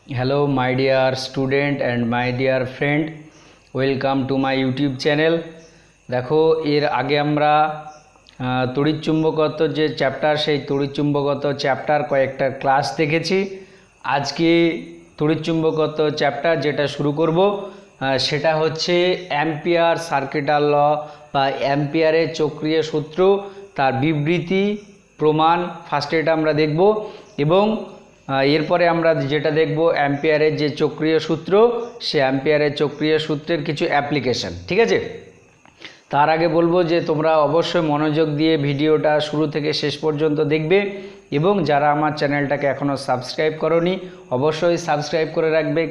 Hello, my dear student and my dear friend. Welcome to my YouTube channel. দেখো এর আগে আমরা তড়িৎচুম্বকত্ব যে চ্যাপ্টার সেই তড়িৎচুম্বকত্ব চ্যাপ্টার কয়েকটা ক্লাস দেখেছি। আজকে তড়িৎচুম্বকত্ব চ্যাপ্টার যেটা শুরু করব সেটা হচ্ছে অ্যাম্পিয়ার সার্কিটাল ল বা অ্যাম্পিয়ারের চক্রীয় সূত্র, তার বিবৃতি, প্রমাণ। ফার্স্টে এটা আমরা দেখব এবং এরপরে আমরা যেটা দেখব অ্যাম্পিয়ারের যে চক্রীয় সূত্র, সে অ্যাম্পিয়ারের চক্রীয় সূত্রের কিছু অ্যাপ্লিকেশন। ঠিক আছে, তার আগে বলবো যে তোমরা অবশ্যই মনোযোগ দিয়ে ভিডিওটা শুরু থেকে শেষ পর্যন্ত দেখবে এবং যারা আমার চ্যানেলটাকে এখনও সাবস্ক্রাইব করোনি অবশ্যই সাবস্ক্রাইব করে রাখবে,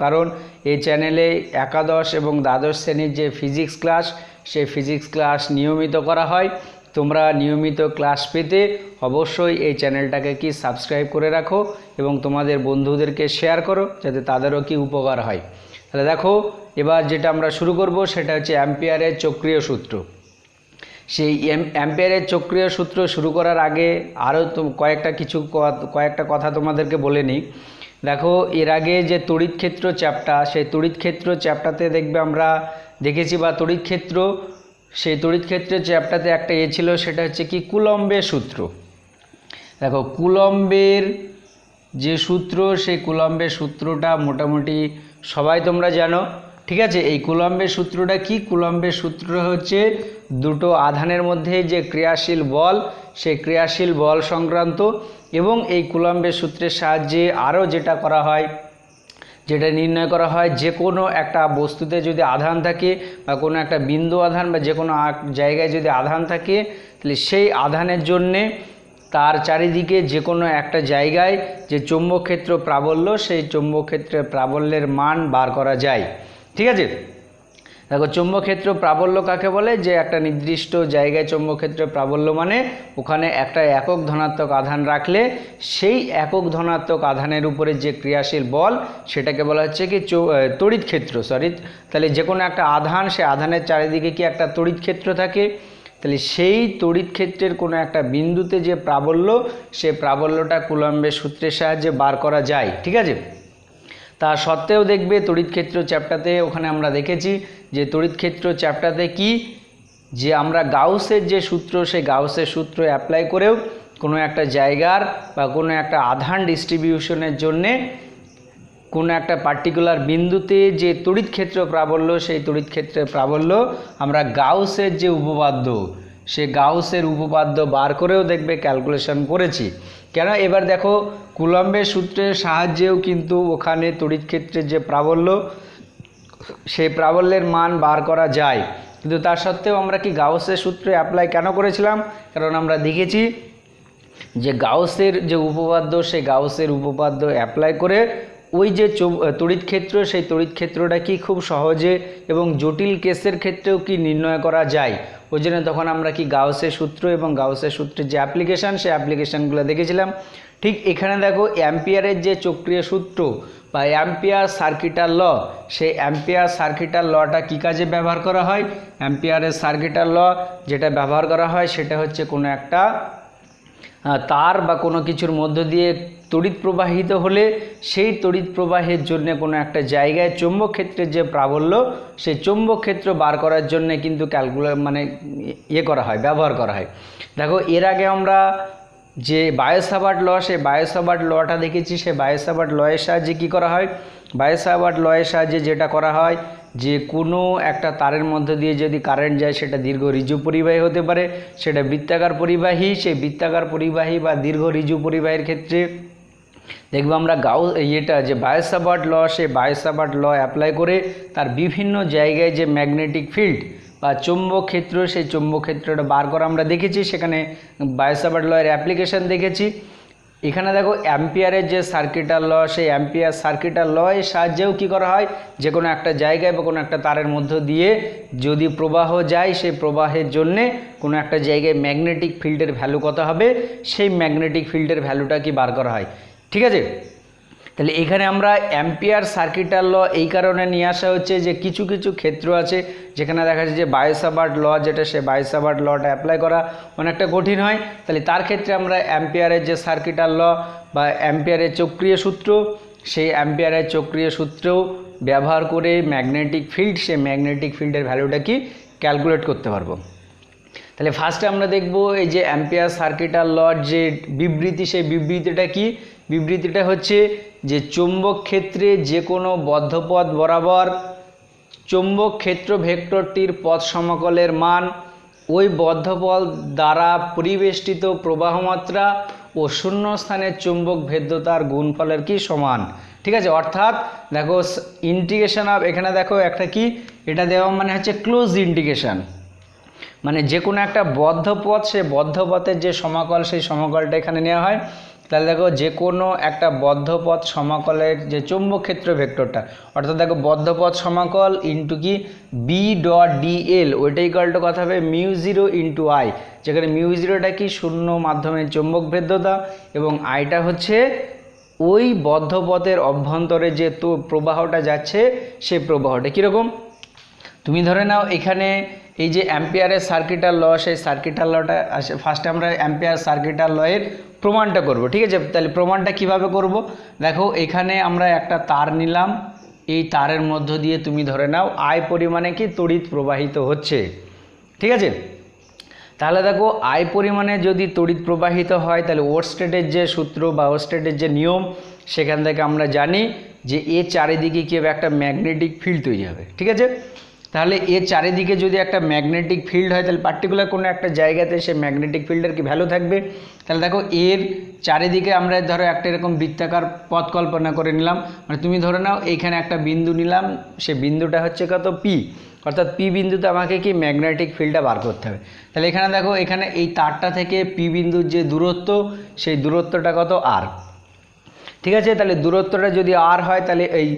কারণ এই চ্যানেলে একাদশ এবং দ্বাদশ শ্রেণীর যে ফিজিক্স ক্লাস, সেই ফিজিক্স ক্লাস নিয়মিত করা হয়। তোমরা নিয়মিত ক্লাস পেতে অবশ্যই এই চ্যানেলটাকে কি সাবস্ক্রাইব করে রাখো এবং তোমাদের বন্ধুদেরকে শেয়ার করো যাতে তাদেরও কি উপকার হয়। তাহলে দেখো এবার যেটা আমরা শুরু করব সেটা হচ্ছে অ্যাম্পিয়ারের চক্রীয় সূত্র। সেই অ্যাম্পিয়ারের চক্রীয় সূত্র শুরু করার আগে আরও কয়েকটা কথা তোমাদেরকে বলে নিই। দেখো এর আগে যে তড়িৎ ক্ষেত্র চ্যাপ্টার, সেই তড়িৎ ক্ষেত্র চ্যাপ্টারতে দেখবে আমরা দেখেছি বা তড়িৎ ক্ষেত্র, সেই তড়িৎ ক্ষেত্রের চ্যাপ্টারতে একটা ছিল, সেটা হচ্ছে কি কুলম্বের সূত্র। দেখো কুলম্বের যে সূত্র, সেই কুলম্বের সূত্রটা মোটামুটি সবাই তোমরা জানো। ঠিক আছে, এই কুলম্বের সূত্রটা কি? কুলম্বের সূত্র হচ্ছে দুটো আধানের মধ্যে যে ক্রিয়াশীল বল, সেই ক্রিয়াশীল বল সংক্রান্ত। এবং এই কুলম্বের সূত্রের সাহায্যে আরও যেটা করা হয়, যেটা নির্ণয় করা হয়, যে কোনো একটা বস্তুতে যদি আধান থাকে বা কোনো একটা বিন্দু আধান বা যে কোনো জায়গায় যদি আধান থাকে, তাহলে সেই আধানের জন্যে তার চারিদিকে যে কোনো একটা জায়গায় যে চৌম্বক ক্ষেত্র প্রাবল্য, সেই চৌম্বক ক্ষেত্রের প্রাবল্যের মান বার করা যায়। ঠিক আছে, দেখো চৌম্বক ক্ষেত্র প্রাবল্য কাকে বলে? যে একটা নির্দিষ্ট জায়গায় চৌম্বক ক্ষেত্রের প্রাবল্য মানে ওখানে একটা একক ধনাত্মক আধান রাখলে সেই একক ধনাত্মক আধানের উপরে যে ক্রিয়াশীল বল, সেটাকে বলা হচ্ছে কি তড়িৎ ক্ষেত্র। তাহলে যে কোনো একটা আধান, সে আধানের চারিদিকে কি একটা তড়িৎ ক্ষেত্র থাকে, তাহলে সেই তড়িৎ ক্ষেত্রের কোনো একটা বিন্দুতে যে প্রাবল্য, সে প্রাবল্যটা কুলম্বের সূত্রের সাহায্যে বার করা যায়। ঠিক আছে, তা সত্ত্বেও দেখবে তড়িৎ ক্ষেত্র চ্যাপ্টারতে ওখানে আমরা দেখেছি যে তড়িৎ ক্ষেত্র চ্যাপ্টারতে কি, যে আমরা গাউসের যে সূত্র, সেই গাউসের সূত্র অ্যাপ্লাই করেও কোনো একটা জায়গার বা কোনো একটা আধান ডিস্ট্রিবিউশনের জন্যে কোনো একটা পার্টিকুলার বিন্দুতে যে তড়িৎ ক্ষেত্র প্রাবল্য, সেই তড়িৎ ক্ষেত্রের প্রাবল্য আমরা গাউসের যে উপপাদ্য, সে গাউসের উপপাদ্য বার করেও দেখবে ক্যালকুলেশন করেছি। কেন? এবার দেখো কুলম্বের সূত্রের সাহায্যেও কিন্তু ওখানে তড়িৎ ক্ষেত্রের যে প্রাবল্য, সেই প্রাবল্যের মান বার করা যায়। কিন্তু তার সত্ত্বেও আমরা কি গাউসের সূত্রে অ্যাপ্লাই কেন করেছিলাম? কারণ আমরা দেখেছি যে গাউসের যে উপপাদ্য, সেই গাউসের উপপাদ্য অ্যাপ্লাই করে ওই যে তড়িৎ ক্ষেত্র, সেই তড়িৎ ক্ষেত্রটা কি খুব সহজে এবং জটিল কেসের ক্ষেত্রেও কি নির্ণয় করা যায়। ওই জন্য তখন আমরা কি গাউসের সূত্র এবং গাউসের সূত্রের যে অ্যাপ্লিকেশান, সেই অ্যাপ্লিকেশানগুলো দেখেছিলাম। ঠিক এখানে দেখো অ্যাম্পিয়ারের যে চক্রীয় সূত্র বা অ্যাম্পিয়ার সার্কিটাল ল, সেই অ্যাম্পিয়ার সার্কিটাল লটা কী কাজে ব্যবহার করা হয়? অ্যাম্পিয়ারের সার্কিটাল ল যেটা ব্যবহার করা হয় সেটা হচ্ছে কোনো একটা তার বা কোনো কিছুর মধ্য দিয়ে তড়িৎ প্রবাহিত হলে সেই তড়িৎ প্রবাহের জন্য কোনো একটা জায়গায় চৌম্বক ক্ষেত্রের যে প্রাবল্য, সেই চৌম্বক ক্ষেত্র বার করার জন্য কিন্তু ব্যবহার করা হয়। দেখো এর আগে আমরা যে বায়ো-সাভার্ট ল, সেই বায়ো-সাভার্ট লটা দেখেছি। সেই বায়ো-সাভার্ট লয়ের সাহায্যে কী করা হয়? বায়ো-সাভার্ট লয়ের সাহায্যে যেটা করা হয়, যে কোনো একটা তারের মধ্যে দিয়ে যদি কারেন্ট যায়, সেটা দীর্ঘ ঋজু পরিবাহী হতে পারে, সেটা বৃত্তাকার পরিবাহী। সেই বৃত্তাকার পরিবাহী বা দীর্ঘ ঋজু পরিবাহীর ক্ষেত্রে দেখব আমরা যে বায়ো-সাভার্ট ল, সেই বায়ো-সাভার্ট ল অ্যাপ্লাই করে তার বিভিন্ন জায়গায় যে ম্যাগনেটিক ফিল্ড বা চৌম্বক ক্ষেত্র, সেই চৌম্বক ক্ষেত্রটা বার করা আমরা দেখেছি। সেখানে বায়ো-সাভার্ট লয়ের অ্যাপ্লিকেশান দেখেছি। এখানে দেখো অ্যাম্পিয়ারের যে সার্কিটাল ল, সেই অ্যাম্পিয়ার সার্কিটাল লয়ের সাহায্যেও কী করা হয়? যে কোনো একটা জায়গায় বা কোনো একটা তারের মধ্য দিয়ে যদি প্রবাহ যায়, সেই প্রবাহের জন্যে কোনো একটা জায়গায় ম্যাগনেটিক ফিল্ডের ভ্যালু কত হবে, সেই ম্যাগনেটিক ফিল্ডের ভ্যালুটা কি বার করা হয়। ঠিক আছে, তাহলে এখানে আমরা অ্যাম্পিয়ার সার্কিটাল ল এই কারণে নিয়ে আসা হচ্ছে যে কিছু কিছু ক্ষেত্র আছে যেখানে দেখা যাচ্ছে যে বায়ো-সাভার্ট ল যেটা, সে বায়ো-সাভার্ট লটা অ্যাপ্লাই করা অনেকটা কঠিন হয়। তাহলে তার ক্ষেত্রে আমরা অ্যাম্পিয়ারের যে সার্কিটাল ল বা অ্যাম্পিয়ারের চক্রীয় সূত্র, সেই অ্যাম্পিয়ারের চক্রীয় সূত্রেও ব্যবহার করে ম্যাগনেটিক ফিল্ড, সেই ম্যাগনেটিক ফিল্ডের ভ্যালুটা কি ক্যালকুলেট করতে পারবো। তাহলে ফার্স্টে আমরা দেখব এই যে অ্যাম্পিয়ার সার্কিটাল লর যে বিবৃতি, সেই বিবৃতিটা কি? বিবৃতিটা হচ্ছে যে চৌম্বক ক্ষেত্রে যে কোনো বদ্ধ পথ বরাবর চৌম্বক ক্ষেত্র ভেক্টরটির পথ সমাকলের মান ওই বদ্ধ পথ দ্বারা পরিবেষ্টিত প্রবাহমাত্রা ও শূন্যস্থানের চুম্বক ভেদ্যতার গুণফলের কি সমান। ঠিক আছে, অর্থাৎ দেখো ইন্টিগ্রেশন অফ, এখানে দেখো একটা কি এটা দেওয়া মানে হচ্ছে ক্লোজ ইন্টিগ্রেশন, মানে যে কোনো একটা বদ্ধ পথ, সে বদ্ধ পথের যে সমাকল সেই সমাকলটা এখানে নেওয়া হয়। তাহলে দেখো যে কোনো একটা বদ্ধ পথ সমাকলের যে চৌম্বক ক্ষেত্র ভেক্টরটা, অর্থাৎ দেখো বদ্ধ পথ সমাকল ইন্টু কি বি ডট ডিএল, ওইটা ইকুয়াল টু কথা হবে মিউ জিরো ইন্টু আই, যেখানে মিউ জিরোটা কি শূন্য মাধ্যমের চৌম্বক ভেদ্যতা এবং আইটা হচ্ছে ওই বদ্ধ পথের অভ্যন্তরে যে তো প্রবাহটা যাচ্ছে সে প্রবাহটা কীরকম। তুমি ধরে নাও এখানে এই যে অ্যাম্পিয়ারের সার্কিটাল ল, সেই সার্কিটাল লটা আসে, ফার্স্টে আমরা অ্যাম্পিয়ার সার্কিটাল লয়ের প্রমাণটা করব। ঠিক আছে, তাহলে প্রমাণটা কিভাবে করব? দেখো এখানে আমরা একটা তার নিলাম, এই তারের মধ্য দিয়ে তুমি ধরে নাও আই পরিমাণে কি তড়িৎ প্রবাহিত হচ্ছে। ঠিক আছে, তাহলে দেখো আই পরিমাণে যদি তড়িৎ প্রবাহিত হয় তাহলে ওরস্টেডের যে সূত্র বা ওরস্টেডের যে নিয়ম, সেখান থেকে আমরা জানি যে এর চারিদিকে কি হবে, একটা ম্যাগনেটিক ফিল্ড তৈরি হবে। ঠিক আছে, তাহলে এর চারিদিকে যদি একটা ম্যাগনেটিক ফিল্ড হয় তাহলে পার্টিকুলার কোনো একটা জায়গাতে সে ম্যাগনেটিক ফিল্ডের কি ভ্যালু থাকবে। তাহলে দেখো এর চারিদিকে আমরা ধরো একটা এরকম বৃত্তাকার পথ কল্পনা করে নিলাম, মানে তুমি ধরে নাও এইখানে একটা বিন্দু নিলাম, সে বিন্দুটা হচ্ছে কত পি, অর্থাৎ পি বিন্দুতে আমাকে কি ম্যাগনেটিক ফিল্ডটা বার করতে হবে। তাহলে এখানে দেখো এখানে এই তারটা থেকে পি বিন্দুর যে দূরত্ব, সেই দূরত্বটা কত আর। ঠিক আছে, তাহলে দূরত্বটা যদি আর হয় তাহলে এই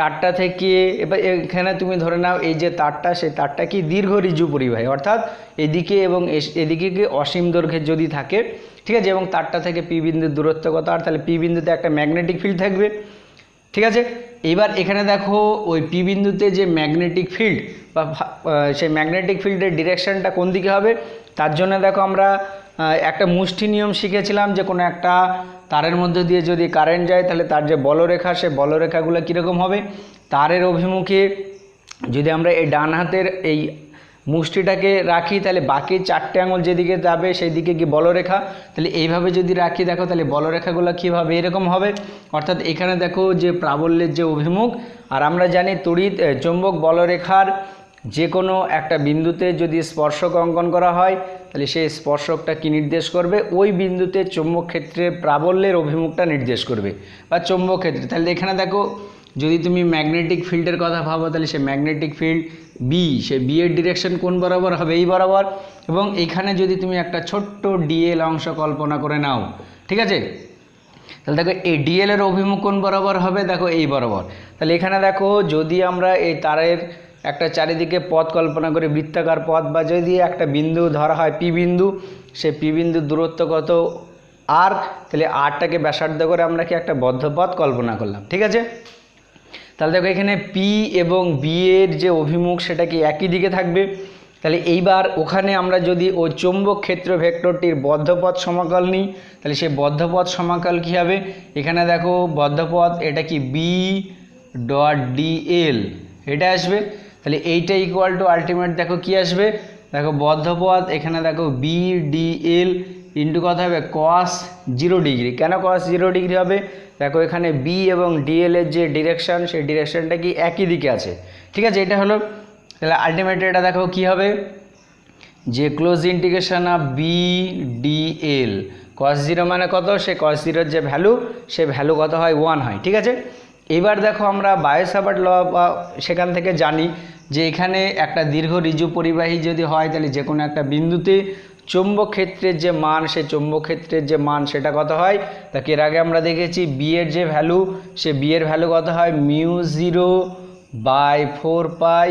তারটা থেকে এবার এখানে তুমি ধরে নাও এই যে তারটা, সেই তারটা কি দীর্ঘ ঋজু পরিবাহী, অর্থাৎ এদিকে এবং এদিকে কি অসীম দৈর্ঘ্যের যদি থাকে। ঠিক আছে, এবং তারটা থেকে পি বিন্দুর দূরত্ব কত আর, তাহলে পি বিন্দুতে একটা ম্যাগনেটিক ফিল্ড থাকবে। ঠিক আছে, এবার এখানে দেখো ওই পি বিন্দুতে যে ম্যাগনেটিক ফিল্ড বা সেই ম্যাগনেটিক ফিল্ডের ডিরেকশনটা কোন দিকে হবে, তার জন্য দেখো আমরা একটা মুষ্টি নিয়ম শিখেছিলাম যে কোনো একটা তারের মধ্যে দিয়ে যদি কারেন্ট যায় তাহলে তার যে বলরেখা, সে বলরেখাগুলো কীরকম হবে, তারের অভিমুখে যদি আমরা এই ডান হাতের এই মুষ্টিটাকে রাখি তাহলে বাকি চারটে আঙুল যেদিকে যাবে সেই দিকে কি বলরেখা, তাহলে এইভাবে যদি রাখি দেখো তাহলে বলরেখাগুলো কীভাবে এরকম হবে, অর্থাৎ এখানে দেখো যে প্রাবল্যের যে অভিমুখ, আর আমরা জানি তড়িৎ চৌম্বক বলরেখার যে কোনো একটা বিন্দুতে যদি স্পর্শক অঙ্কন করা হয় তাহলে সেই স্পর্শকটা কি নির্দেশ করবে, ওই বিন্দুতে চৌম্বক ক্ষেত্রে প্রাবল্যের অভিমুখটা নির্দেশ করবে বা চৌম্বক ক্ষেত্রে। তাহলে এখানে দেখো যদি তুমি ম্যাগনেটিক ফিল্ডের কথা ভাবো তাহলে সে ম্যাগনেটিক ফিল্ড বি, সে বি এর ডিরেকশন কোন বরাবর হবে, এই বরাবর। এবং এখানে যদি তুমি একটা ছোট্ট ডিএল অংশ কল্পনা করে নাও, ঠিক আছে, তাহলে দেখো এই ডিএল এর অভিমুখ কোন বরাবর হবে, দেখো এই বরাবর। তাহলে এখানে দেখো যদি আমরা এই তারের একটা চারিদিকে পথ কল্পনা করি, বৃত্তাকার পথ, বা যদি একটা বিন্দু ধরা হয় পি বিন্দু, সে পি বিন্দুর দূরত্ব কত আর, তাহলে আরটাকে ব্যাসার্ধ করে আমরা কি একটা বদ্ধ পথ কল্পনা করলাম। ঠিক আছে, তাহলে দেখো এখানে পি এবং বি এর যে অভিমুখ সেটা কি একই দিকে থাকবে। তাহলে এইবার ওখানে আমরা যদি ওই চৌম্বক ক্ষেত্র ভেক্টরটির বদ্ধপথ সমাকল নিই তাহলে সেই বদ্ধপথ সমাকল কী হবে, এখানে দেখো বদ্ধপথ এটা কি বি ডট ডিএল এটা আসবে। তাহলে এইটা ইকুয়াল টু আলটিমেট দেখো কি আসবে, দেখো বদ্ধপথ এখানে দেখো বি ডিএল ইন্টু কথা হবে কস 0 ডিগ্রি। কেন কস 0 ডিগ্রি হবে, দেখো এখানে বি এবং ডিএল এর যে ডিরেকশন সেই ডিরেকশনটা কি একই দিকে আছে। ঠিক আছে, এটা হলো, তাহলে আলটিমেটলি এটা দেখো কি হবে যে close integration of B d l cos 0 মানে কত, সে কস 0-র যে ভ্যালু সে ভ্যালু কত হয় 1 হয়। ঠিক আছে, এবার দেখো আমরা বায়ো-সাভার্ট ল বা সেখান থেকে জানি যে এখানে একটা দীর্ঘ ঋজু পরিবাহী যদি হয় তাহলে যে কোনো একটা বিন্দুতে চৌম্বক ক্ষেত্রের যে মান, সেই চৌম্বক ক্ষেত্রের যে মান সেটা কত হয়, তাকে এর আগে আমরা দেখেছি বি এর যে ভ্যালু, সে বি এর ভ্যালু কত হয় মিউ 0/4 পাই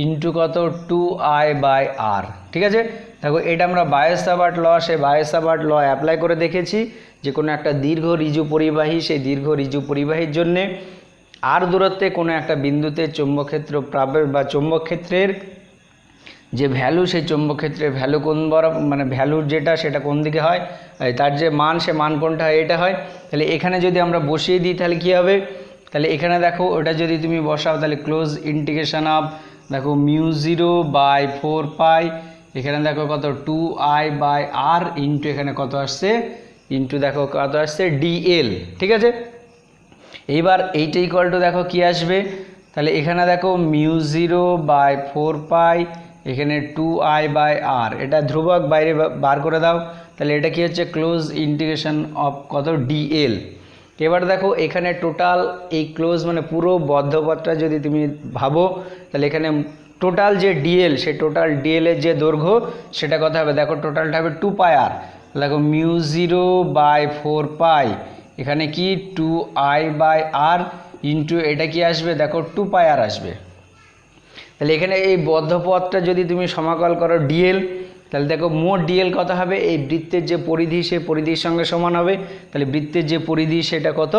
ইন্টু কত 2I/r। ঠিক আছে, দেখো এটা আমরা বায়ো-সাভার্ট ল, সেই বায়ো-সাভার্ট ল অ্যাপ্লাই করে দেখেছি যে কোনো একটা দীর্ঘ ঋজু পরিবাহী, সেই দীর্ঘ ঋজু পরিবাহীর জন্যে আর দূরত্বে কোনো একটা বিন্দুতে চৌম্বক ক্ষেত্র প্রাবের বা চৌম্বক ক্ষেত্রের যে ভ্যালু, সেই চৌম্বক ক্ষেত্রের ভ্যালু কোন মানে ভ্যালুর যেটা সেটা কোন দিকে হয়, তার যে মান সে মান কোনটা হয় এটা হয়। তাহলে এখানে যদি আমরা বসিয়ে দিই তাহলে কী হবে, তাহলে এখানে দেখো ওটা যদি তুমি বসাও তাহলে ক্লোজ ইন্টিগ্রেশন অফ দেখো মিউ 0/4 এখানে দেখো কত 2i/r ইন্টু এখানে কত আসছে ইন্টু দেখো কত আসছে ডিএল। ঠিক আছে, এইবার এইটা ইকুয়াল টু দেখো কি আসবে, তাহলে এখানে দেখো মিউ 0/4 এখানে 2i/r, এটা ধ্রুবক বাইরে বার করে দাও, তাহলে এটা কি হচ্ছে ক্লোজ ইন্টিগ্রেশন অফ কত ডিএল। এবার দেখো এখানে টোটাল এই ক্লোজ মানে পুরো বদ্ধপথটা যদি তুমি ভাবো তাহলে এখানে টোটাল যে ডিএল সে টোটাল ডিএল এর যে দৈর্ঘ্য সেটা কত হবে, দেখো টোটালটা হবে 2πr, দেখো মিউ 0/4 এখানে কি 2i/r ইন্টু এটা কি আসবে দেখো 2πr আসবে। তাহলে এখানে এই বদ্ধপথটা যদি তুমি সমাকল করো ডিএল, তাহলে দেখো মোট ডিএল কত হবে, এই বৃত্তের যে পরিধি সে পরিধির সঙ্গে সমান হবে, তাহলে বৃত্তের যে পরিধি সেটা কত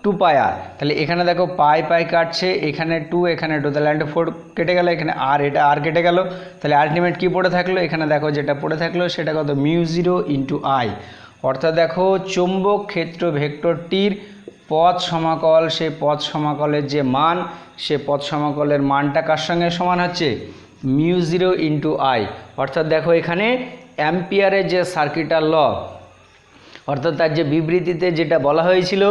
2πr। তাহলে এখানে দেখো পাই পাই কাটছে, এখানে 2 এখানে 2, তাহলে 4 কেটে গেল, এখানে আর এটা আর কেটে গেল, তাহলে আলটিমেট কি পড়ে থাকলো, এখানে দেখো যেটা পড়ে থাকলো সেটা কত মিউ 0 ইন্টু আই। অর্থাৎ দেখো চৌম্বক ক্ষেত্র ভেক্টরটির পথ সমাকল, সেই পথ সমাকলের যে মান সে পথ সমাকলের মানটা কার সঙ্গে সমান হচ্ছে মিউ 0 ইন্টু আই। অর্থাৎ দেখো এখানে অ্যাম্পিয়ারের যে সার্কিটাল ল অর্থাৎ তার যে বিবৃতিতে যেটা বলা হয়েছিল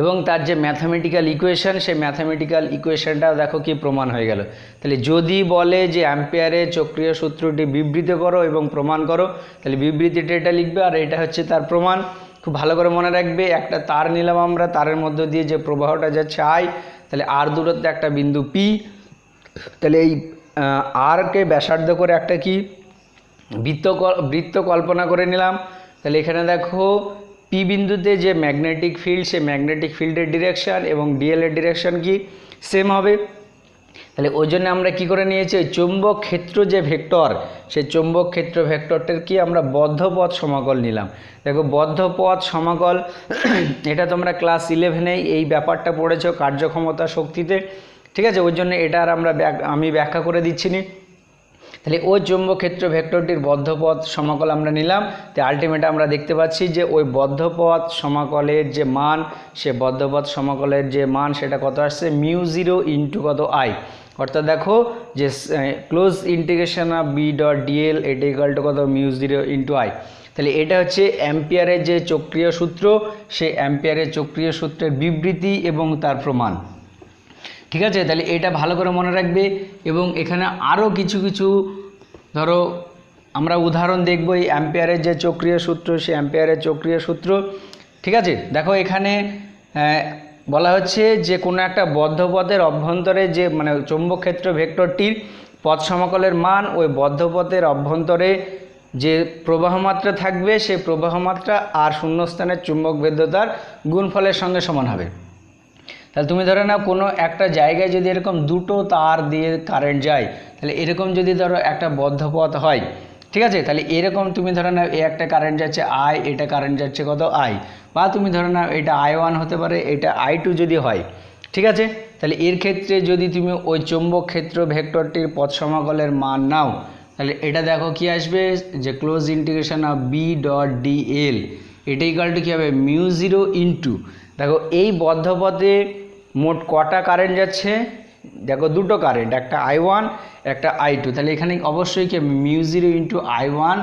এবং তার যে ম্যাথামেটিক্যাল ইকুয়েশন সেই ম্যাথামেটিক্যাল ইকুয়েশনটাও দেখো কি প্রমাণ হয়ে গেল। তাহলে যদি বলে যে অ্যাম্পিয়ারের চক্রীয় সূত্রটি বিবৃত করো এবং প্রমাণ করো, তাহলে বিবৃতিটা এটা লিখবে আর এটা হচ্ছে তার প্রমাণ। খুব ভালো করে মনে রাখবে, একটা তার নিলাম আমরা, তারের মধ্য দিয়ে যে প্রবাহটা যাচ্ছে আই, তাহলে আর দূরত্বে একটা বিন্দু পি, তাহলে এই আরকে ব্যাসার্ধ করে একটা কি বৃত্ত কল্পনা করে নিলাম। তাহলে এখানে দেখো পি বিন্দুতে যে ম্যাগনেটিক ফিল্ড সে ম্যাগনেটিক ফিল্ডের ডিরেকশন এবং ডিএল এর ডিরেকশন কি সেম হবে। তাহলে ওই জন্য আমরা কি করে নিয়েছি, ওই চৌম্বক ক্ষেত্র যে ভেক্টর সেই চৌম্বক ক্ষেত্র ভেক্টরটার কি আমরা বদ্ধপথ সমাকল নিলাম। দেখো বদ্ধপথ সমাকল এটা তোমরা ক্লাস 11-এ এই ব্যাপারটা পড়েছো কার্যক্ষমতা শক্তিতে। ঠিক আছে, ওই জন্য এটা আর আমি ব্যাখ্যা করে দিচ্ছি নি। তাহলে ওই চৌম্বক ক্ষেত্র ভেক্টরটির বদ্ধপথ সমাকল আমরা নিলাম, তো আলটিমেট আমরা দেখতে পাচ্ছি যে ওই বদ্ধপথ সমাকলের যে মান সে বদ্ধপথ সমাকলের যে মান সেটা কত আসছে মিউ 0 ইন্টু কত আই। অর্থাৎ দেখো যে close integration of B dot dl এটা ইকুয়াল টু কত মিউ 0 ইন্টু আই। তাহলে এটা হচ্ছে অ্যাম্পিয়ারের যে চক্রীয় সূত্র, সেই অ্যাম্পিয়ারের চক্রীয় সূত্রের বিবৃতি এবং তার প্রমাণ। ঠিক আছে, তাহলে এটা ভালো করে মনে রাখবে। এবং এখানে আরও কিছু কিছু ধরো আমরা উদাহরণ দেখব এই অ্যাম্পিয়ারের যে চক্রীয় সূত্র সেই অ্যাম্পিয়ারের চক্রীয় সূত্র। ঠিক আছে, দেখো এখানে বলা হচ্ছে যে কোনো একটা বদ্ধপথের অভ্যন্তরে যে মানে চৌম্বক ক্ষেত্র ভেক্টরটির পথ সমাকলের মান ওই বদ্ধপথের অভ্যন্তরে যে প্রবাহমাত্রা থাকবে সেই প্রবাহমাত্রা আর শূন্যস্থানের চুম্বক ভেদ্যতার গুণফলের সঙ্গে সমান হবে। তাহলে তুমি ধরে নাও কোনো একটা জায়গায় যদি এরকম দুটো তার দিয়ে কারেন্ট যায়, তাহলে এরকম যদি ধরো একটা বদ্ধপথ হয়, ঠিক আছে, তাহলে এরকম তুমি ধরে নাও এই একটা কারেন্ট যাচ্ছে আই, এটা কারেন্ট যাচ্ছে কত আই, বা তুমি ধরে নাও এটা I1 হতে পারে, এটা I2 যদি হয়। ঠিক আছে, তাহলে এর ক্ষেত্রে যদি তুমি ওই চৌম্বক ক্ষেত্র ভেক্টরটির পথ সমাকলের মান নাও, তাহলে এটা দেখো কি আসবে যে close integration of B dot dl এটা ইকুয়াল টু কী হবে মিউ 0 ইন্টু দেখো এই বদ্ধপথে মোট কটা কারেন্ট যাচ্ছে, দেখো দুটো কারেন্ট, একটা I1 একটা I2, তাহলে এখানে অবশ্যই কি mu 0 into I1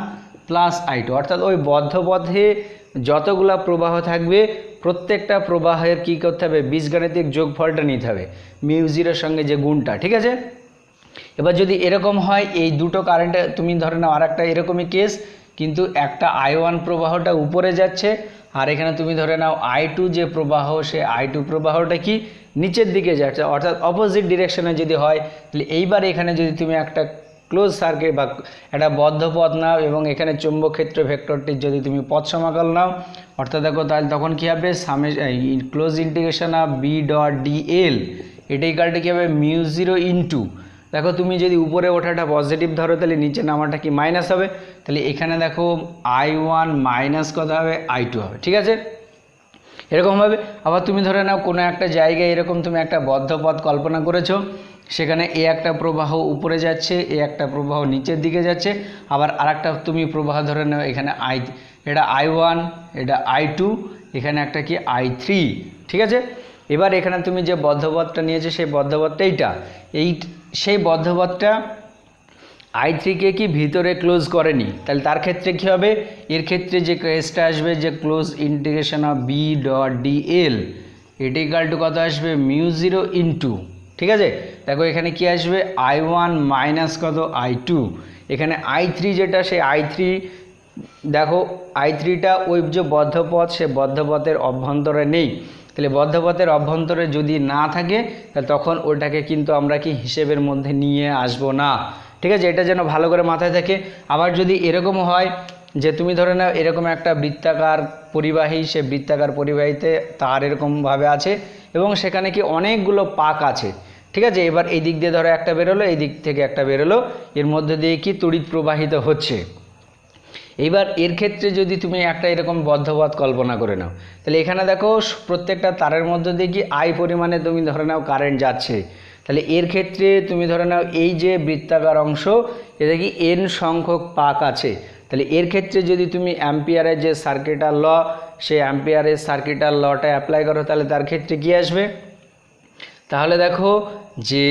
plus I2, অর্থাৎ ওই বদ্ধপথে যতগুলা প্রবাহ থাকবে প্রত্যেকটা প্রবাহের কী করতে হবে বীজগাণিতিক যোগফলটা নিতে হবে মিউ 0-এর সঙ্গে যে গুণটা। ঠিক আছে, এবার যদি এরকম হয় এই দুটো কারেন্টে তুমি ধরে নাও আর একটা এরকমই কেস, কিন্তু একটা I1 প্রবাহটা উপরে যাচ্ছে আর এখানে তুমি ধরে নাও I2 যে প্রবাহ সে I2 প্রবাহটা কি নিচের দিকে যাচ্ছে, অর্থাৎ অপোজিট ডিরেকশনে যদি হয়, তাহলে এইবার এখানে যদি তুমি একটা ক্লোজ সার্কিট বা একটা বদ্ধ পথ নাও এবং এখানে চৌম্বক ক্ষেত্র ভেক্টরটির যদি তুমি পথ সমাকল নাও, অর্থাৎ দেখো তাহলে তখন কী হবে close integration of B dot dl এটা ইকুয়াল টু কী হবে মিউ 0 ইন্টু দেখো তুমি যদি উপরে ওঠাটা পজিটিভ ধরো তাহলে নিচে নামাটা কি মাইনাস হবে, তাহলে এখানে দেখো I1 মাইনাস কত হবে I2 হবে। ঠিক আছে, এরকমভাবে আবার তুমি ধরে নাও কোনো একটা জায়গায় এরকম তুমি একটা বদ্ধ পথ কল্পনা করেছো, সেখানে এ একটা প্রবাহ উপরে যাচ্ছে, এ একটা প্রবাহ নিচের দিকে যাচ্ছে, আবার আরেকটা তুমি প্রবাহ ধরে নাও এখানে এটা I1 এটা I2 এখানে একটা কি I3। ঠিক আছে, এবার এখানে তুমি যে বদ্ধপথটা নিয়েছো সেই বদ্ধপথটা সেই বদ্ধপথটা I3 কে কি ভিতরে ক্লোজ করেনি, তাহলে তার ক্ষেত্রে কি হবে, এর ক্ষেত্রে যে কেসটা আসবে যে close integration of B dot dl এটা ইকাল টু কত আসবে মিউ 0 ইন্টু, ঠিক আছে। দেখো এখানে কি আসবে I1 মাইনাস কত I2, এখানে I3 যেটা সেই I3 দেখো I3টা ওই যে বদ্ধপথ সে বদ্ধপথের অভ্যন্তরে নেই, তাহলে বদ্ধপথের অভ্যন্তরে যদি না থাকে তাহলে তখন ওটাকে কিন্তু আমরা কি হিসেবের মধ্যে নিয়ে আসবো না, ঠিক আছে। এটা যেন ভালো করে মাথায় থাকে। আবার যদি এরকম হয় যে তুমি ধরে নাও এরকম একটা বৃত্তাকার পরিবাহী, সে বৃত্তাকার পরিবাহীতে তার এরকমভাবে আছে এবং সেখানে কি অনেকগুলো পাক আছে, ঠিক আছে। এবার এই দিক দিয়ে ধরো একটা বেরোলো, এই দিক থেকে একটা বেরোলো, এর মধ্যে দিয়ে কি তড়িৎ প্রবাহিত হচ্ছে। এইবার এর ক্ষেত্রে যদি তুমি একটা এরকম বদ্ধপথ কল্পনা করে নাও, তাহলে এখানে দেখো প্রত্যেকটা তারের মধ্যে দিয়ে কি I পরিমাণে তুমি ধরে নাও কারেন্ট যাচ্ছে, তাহলে এর ক্ষেত্রে তুমি ধরে নাও এই যে বৃত্তাকার অংশ এতে কি n সংখ্যক পাক আছে, তাহলে এর ক্ষেত্রে যদি তুমি অ্যাম্পিয়ারের যে সার্কিটাল ল সেই অ্যাম্পিয়ারের সার্কিটাল লটা অ্যাপ্লাই করো, তাহলে তার ক্ষেত্রে কি আসবে, তাহলে দেখো যে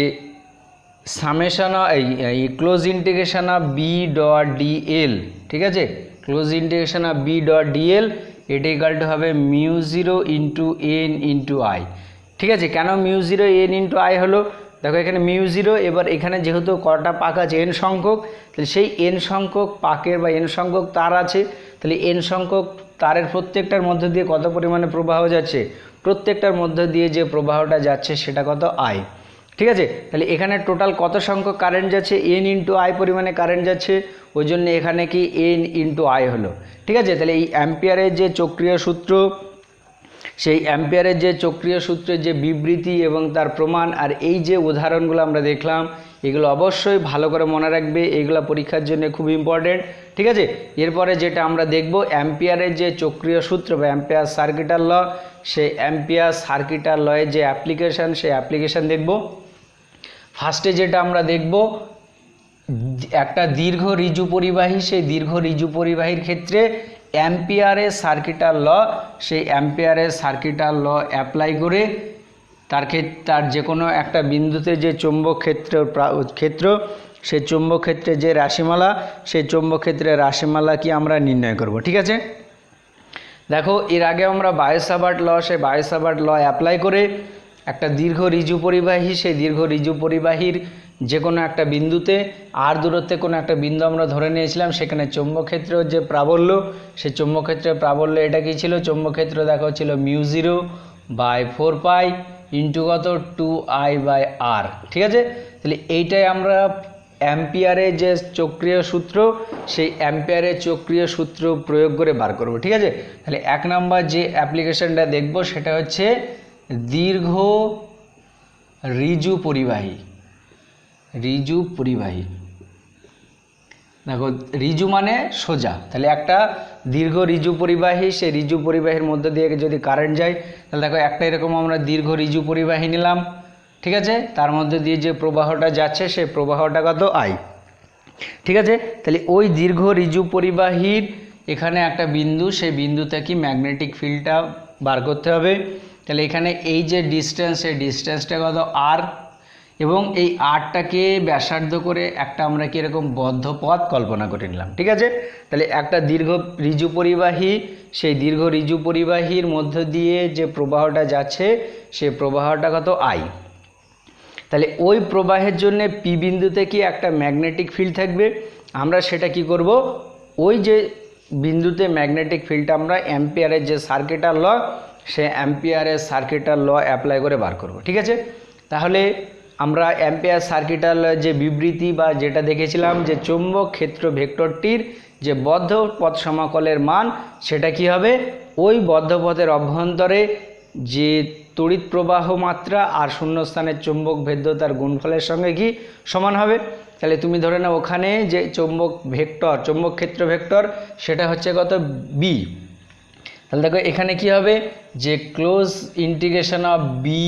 সামেশন এই close integration of B dot dl, ঠিক আছে, close integration of B dot dl এটা ইকাল টু হবে mu 0 into N into I, ঠিক আছে। কেন মিউ 0 এন ইন্টু আই হলো, দেখো এখানে মিউ 0, এবার এখানে যেহেতু কটা পাক আছে এন সংখ্যক, তাহলে সেই এন সংখ্যক পাকের বা এন সংখ্যক তার আছে, তাহলে এন সংখ্যক তারের প্রত্যেকটার মধ্যে দিয়ে কত পরিমাণে প্রবাহ যাচ্ছে, প্রত্যেকটার মধ্যে দিয়ে যে প্রবাহটা যাচ্ছে সেটা কত আই, ঠিক আছে। তাহলে এখানে টোটাল কত সংখ্যক কারেন্ট যাচ্ছে এন ইন্টু আই পরিমাণে কারেন্ট যাচ্ছে, ওই জন্য এখানে কি এন ইন্টু আই হলো, ঠিক আছে। তাহলে এই অ্যাম্পিয়ারের যে চক্রীয় সূত্র সেই অ্যাম্পিয়ারের যে চক্রীয় সূত্রের যে বিবৃতি এবং তার প্রমাণ আর এই যে উদাহরণগুলো আমরা দেখলাম এগুলো অবশ্যই ভালো করে মনে রাখবে, এগুলো পরীক্ষার জন্য খুব ইম্পর্টেন্ট, ঠিক আছে। এরপরে যেটা আমরা দেখব অ্যাম্পিয়ারের যে চক্রীয় সূত্র বা অ্যাম্পিয়ার সার্কিটাল ল, সেই অ্যাম্পিয়ার সার্কিটাল লয়ের যে অ্যাপ্লিকেশান সেই অ্যাপ্লিকেশান দেখব। ফার্স্টে যেটা আমরা দেখব একটা দীর্ঘ ঋজু পরিবাহী, সেই দীর্ঘ ঋজু পরিবাহীর ক্ষেত্রে অ্যাম্পিয়ারের সার্কিটাল ল, সেই অ্যাম্পিয়ারের সার্কিটাল ল অ্যাপ্লাই করে তার যে কোনো একটা বিন্দুতে যে চৌম্বক ক্ষেত্র সেই চৌম্বক ক্ষেত্রে যে রাশিমালা সেই চৌম্বক ক্ষেত্রের রাশিমালা কি আমরা নির্ণয় করব, ঠিক আছে। দেখো এর আগে আমরা বায়ো-সাভার্ট ল, সেই বায়ো-সাভার্ট ল অ্যাপ্লাই করে একটা দীর্ঘ ঋজু পরিবাহী, সেই দীর্ঘ ঋজু পরিবাহীর যে কোনো একটা বিন্দুতে আর দূরত্বে কোনো একটা বিন্দু আমরা ধরে নিয়েছিলাম, সেখানে চৌম্বক ক্ষেত্রের যে প্রাবল্য সেই চৌম্বক ক্ষেত্রের প্রাবল্য এটা কি ছিল, চৌম্বক ক্ষেত্র দেখো ছিল মিউ 0/4 পাই ইন্টু কত 2I/r, ঠিক আছে। তাহলে এইটাই আমরা অ্যাম্পিয়ারের যে চক্রীয় সূত্র সেই অ্যাম্পিয়ারের চক্রীয় সূত্র প্রয়োগ করে বার করব, ঠিক আছে। তাহলে 1 নম্বর যে অ্যাপ্লিকেশনটা দেখব সেটা হচ্ছে দীর্ঘ ঋজু পরিবাহী, ঋজু পরিবাহী, দেখো ঋজু মানে সোজা, তাহলে একটা দীর্ঘ ঋজু পরিবাহী, সেই ঋজু পরিবাহীর মধ্যে দিয়ে যদি কারেন্ট যায় তাহলে দেখো একটা এরকম আমরা দীর্ঘ ঋজু পরিবাহী নিলাম, ঠিক আছে, তার মধ্যে দিয়ে যে প্রবাহটা যাচ্ছে সেই প্রবাহটা কত আই, ঠিক আছে। তাহলে ওই দীর্ঘ ঋজু পরিবাহীর এখানে একটা বিন্দু, সেই বিন্দুতে কি ম্যাগনেটিক ফিল্ডটা বার করতে হবে, তাহলে এখানে এই যে ডিস্টেন্স সেই ডিস্টেন্সটা কত আর, এবং এই আরটাকে ব্যাসার্ধ করে একটা আমরা কি এরকম বদ্ধ পথ কল্পনা করে নিলাম, ঠিক আছে। তাহলে একটা দীর্ঘ ঋজু পরিবাহী, সেই দীর্ঘ ঋজু পরিবাহীর মধ্য দিয়ে যে প্রবাহটা যাচ্ছে সেই প্রবাহটা কত আই, তাহলে ওই প্রবাহের জন্য পি বিন্দুতে কি একটা ম্যাগনেটিক ফিল্ড থাকবে, আমরা সেটা কি করব ওই যে বিন্দুতে ম্যাগনেটিক ফিল্ডটা আমরা অ্যাম্পিয়ারের যে সার্কিটাল ল সেই অ্যাম্পিয়ারের সার্কিটাল ল অ্যাপ্লাই করে বার করব, ঠিক আছে। তাহলে আমরা অ্যাম্পিয়ার সার্কিটাল যে বিবৃতি বা যেটা দেখেছিলাম যে চৌম্বক ক্ষেত্র ভেক্টরটির যে বদ্ধ পথ সমাকলের মান সেটা কি হবে, ওই বদ্ধ পথের অভ্যন্তরে যে তড়িৎ প্রবাহ মাত্রা আর শূন্যস্থানের চৌম্বক ভেদ্যতার গুণফলের সঙ্গে কি সমান হবে। তাহলে তুমি ধরে নাও ওখানে যে চৌম্বক ভেক্টর, চৌম্বক ক্ষেত্র ভেক্টর সেটা হচ্ছে কত বি, তাহলে দেখো এখানে কি হবে যে close integration of B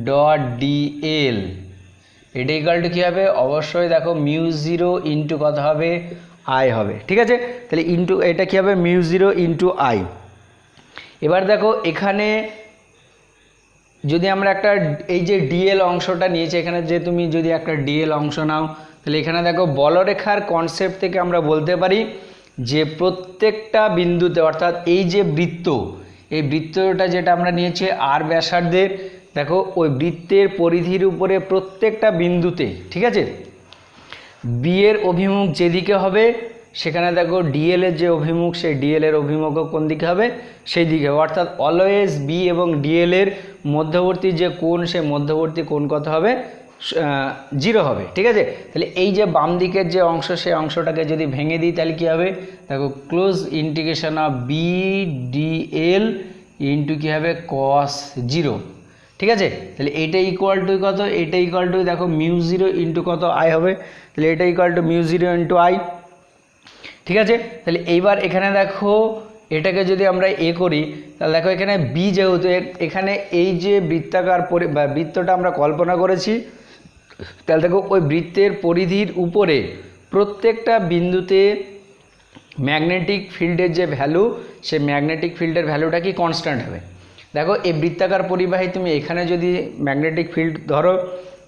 dot dl এটা ইকাল টু কী হবে, অবশ্যই দেখো মিউ 0 ইন্টু কত হবে আই হবে, ঠিক আছে। তাহলে ইন্টু এটা কী হবে মিউ 0 ইন্টু আই। এবার দেখো এখানে যদি আমরা একটা এই যে ডিএল অংশটা নিয়েছি, এখানে যে তুমি যদি একটা ডিএল অংশ নাও, তাহলে এখানে দেখো বলরেখার কনসেপ্ট থেকে আমরা বলতে পারি যে প্রত্যেকটা বিন্দুতে, অর্থাৎ এই যে বৃত্ত, এই বৃত্তটা যেটা আমরা নিয়েছি আর ব্যাসার্ধের, দেখো ওই বৃত্তের পরিধির উপরে প্রত্যেকটা বিন্দুতে, ঠিক আছে, বি এর অভিমুখ যেদিকে হবে সেখানে দেখো ডিএল এর যে অভিমুখ, সেই ডিএল এর অভিমুখও কোন দিকে হবে, সেই দিকে হবে। অর্থাৎ অলওয়েজ বি এবং ডিএল এর মধ্যবর্তী যে কোণ, সে মধ্যবর্তী কোণ কত হবে, 0 হবে, ঠিক আছে। তাহলে এই যে বাম দিকের যে অংশ, সেই অংশটাকে যদি ভেঙে দিই তাহলে কী হবে, দেখো close integration of B d l into কী হবে cos 0, ঠিক আছে। তাহলে এইটা ইকুয়াল টু কত, এইটা ইকুয়াল টু দেখো μ0 ইন্টু কত আই হবে, তাহলে এটা ইকুয়াল টু μ0 ইন্টু আই, ঠিক আছে। তাহলে এইবার এখানে দেখো এটাকে যদি আমরা করি, তাহলে দেখো এখানে বি যেহেতু, এখানে এই যে বৃত্তাকার বৃত্তটা আমরা কল্পনা করেছি, তাহলে দেখো ওই বৃত্তের পরিধির উপরে প্রত্যেকটা বিন্দুতে ম্যাগনেটিক ফিল্ডের যে ভ্যালু, সে ম্যাগনেটিক ফিল্ডের ভ্যালুটা কি কনস্ট্যান্ট হবে। দেখো এই বৃত্তাকার পরিবাহী তুমি এখানে যদি ম্যাগনেটিক ফিল্ড ধরো,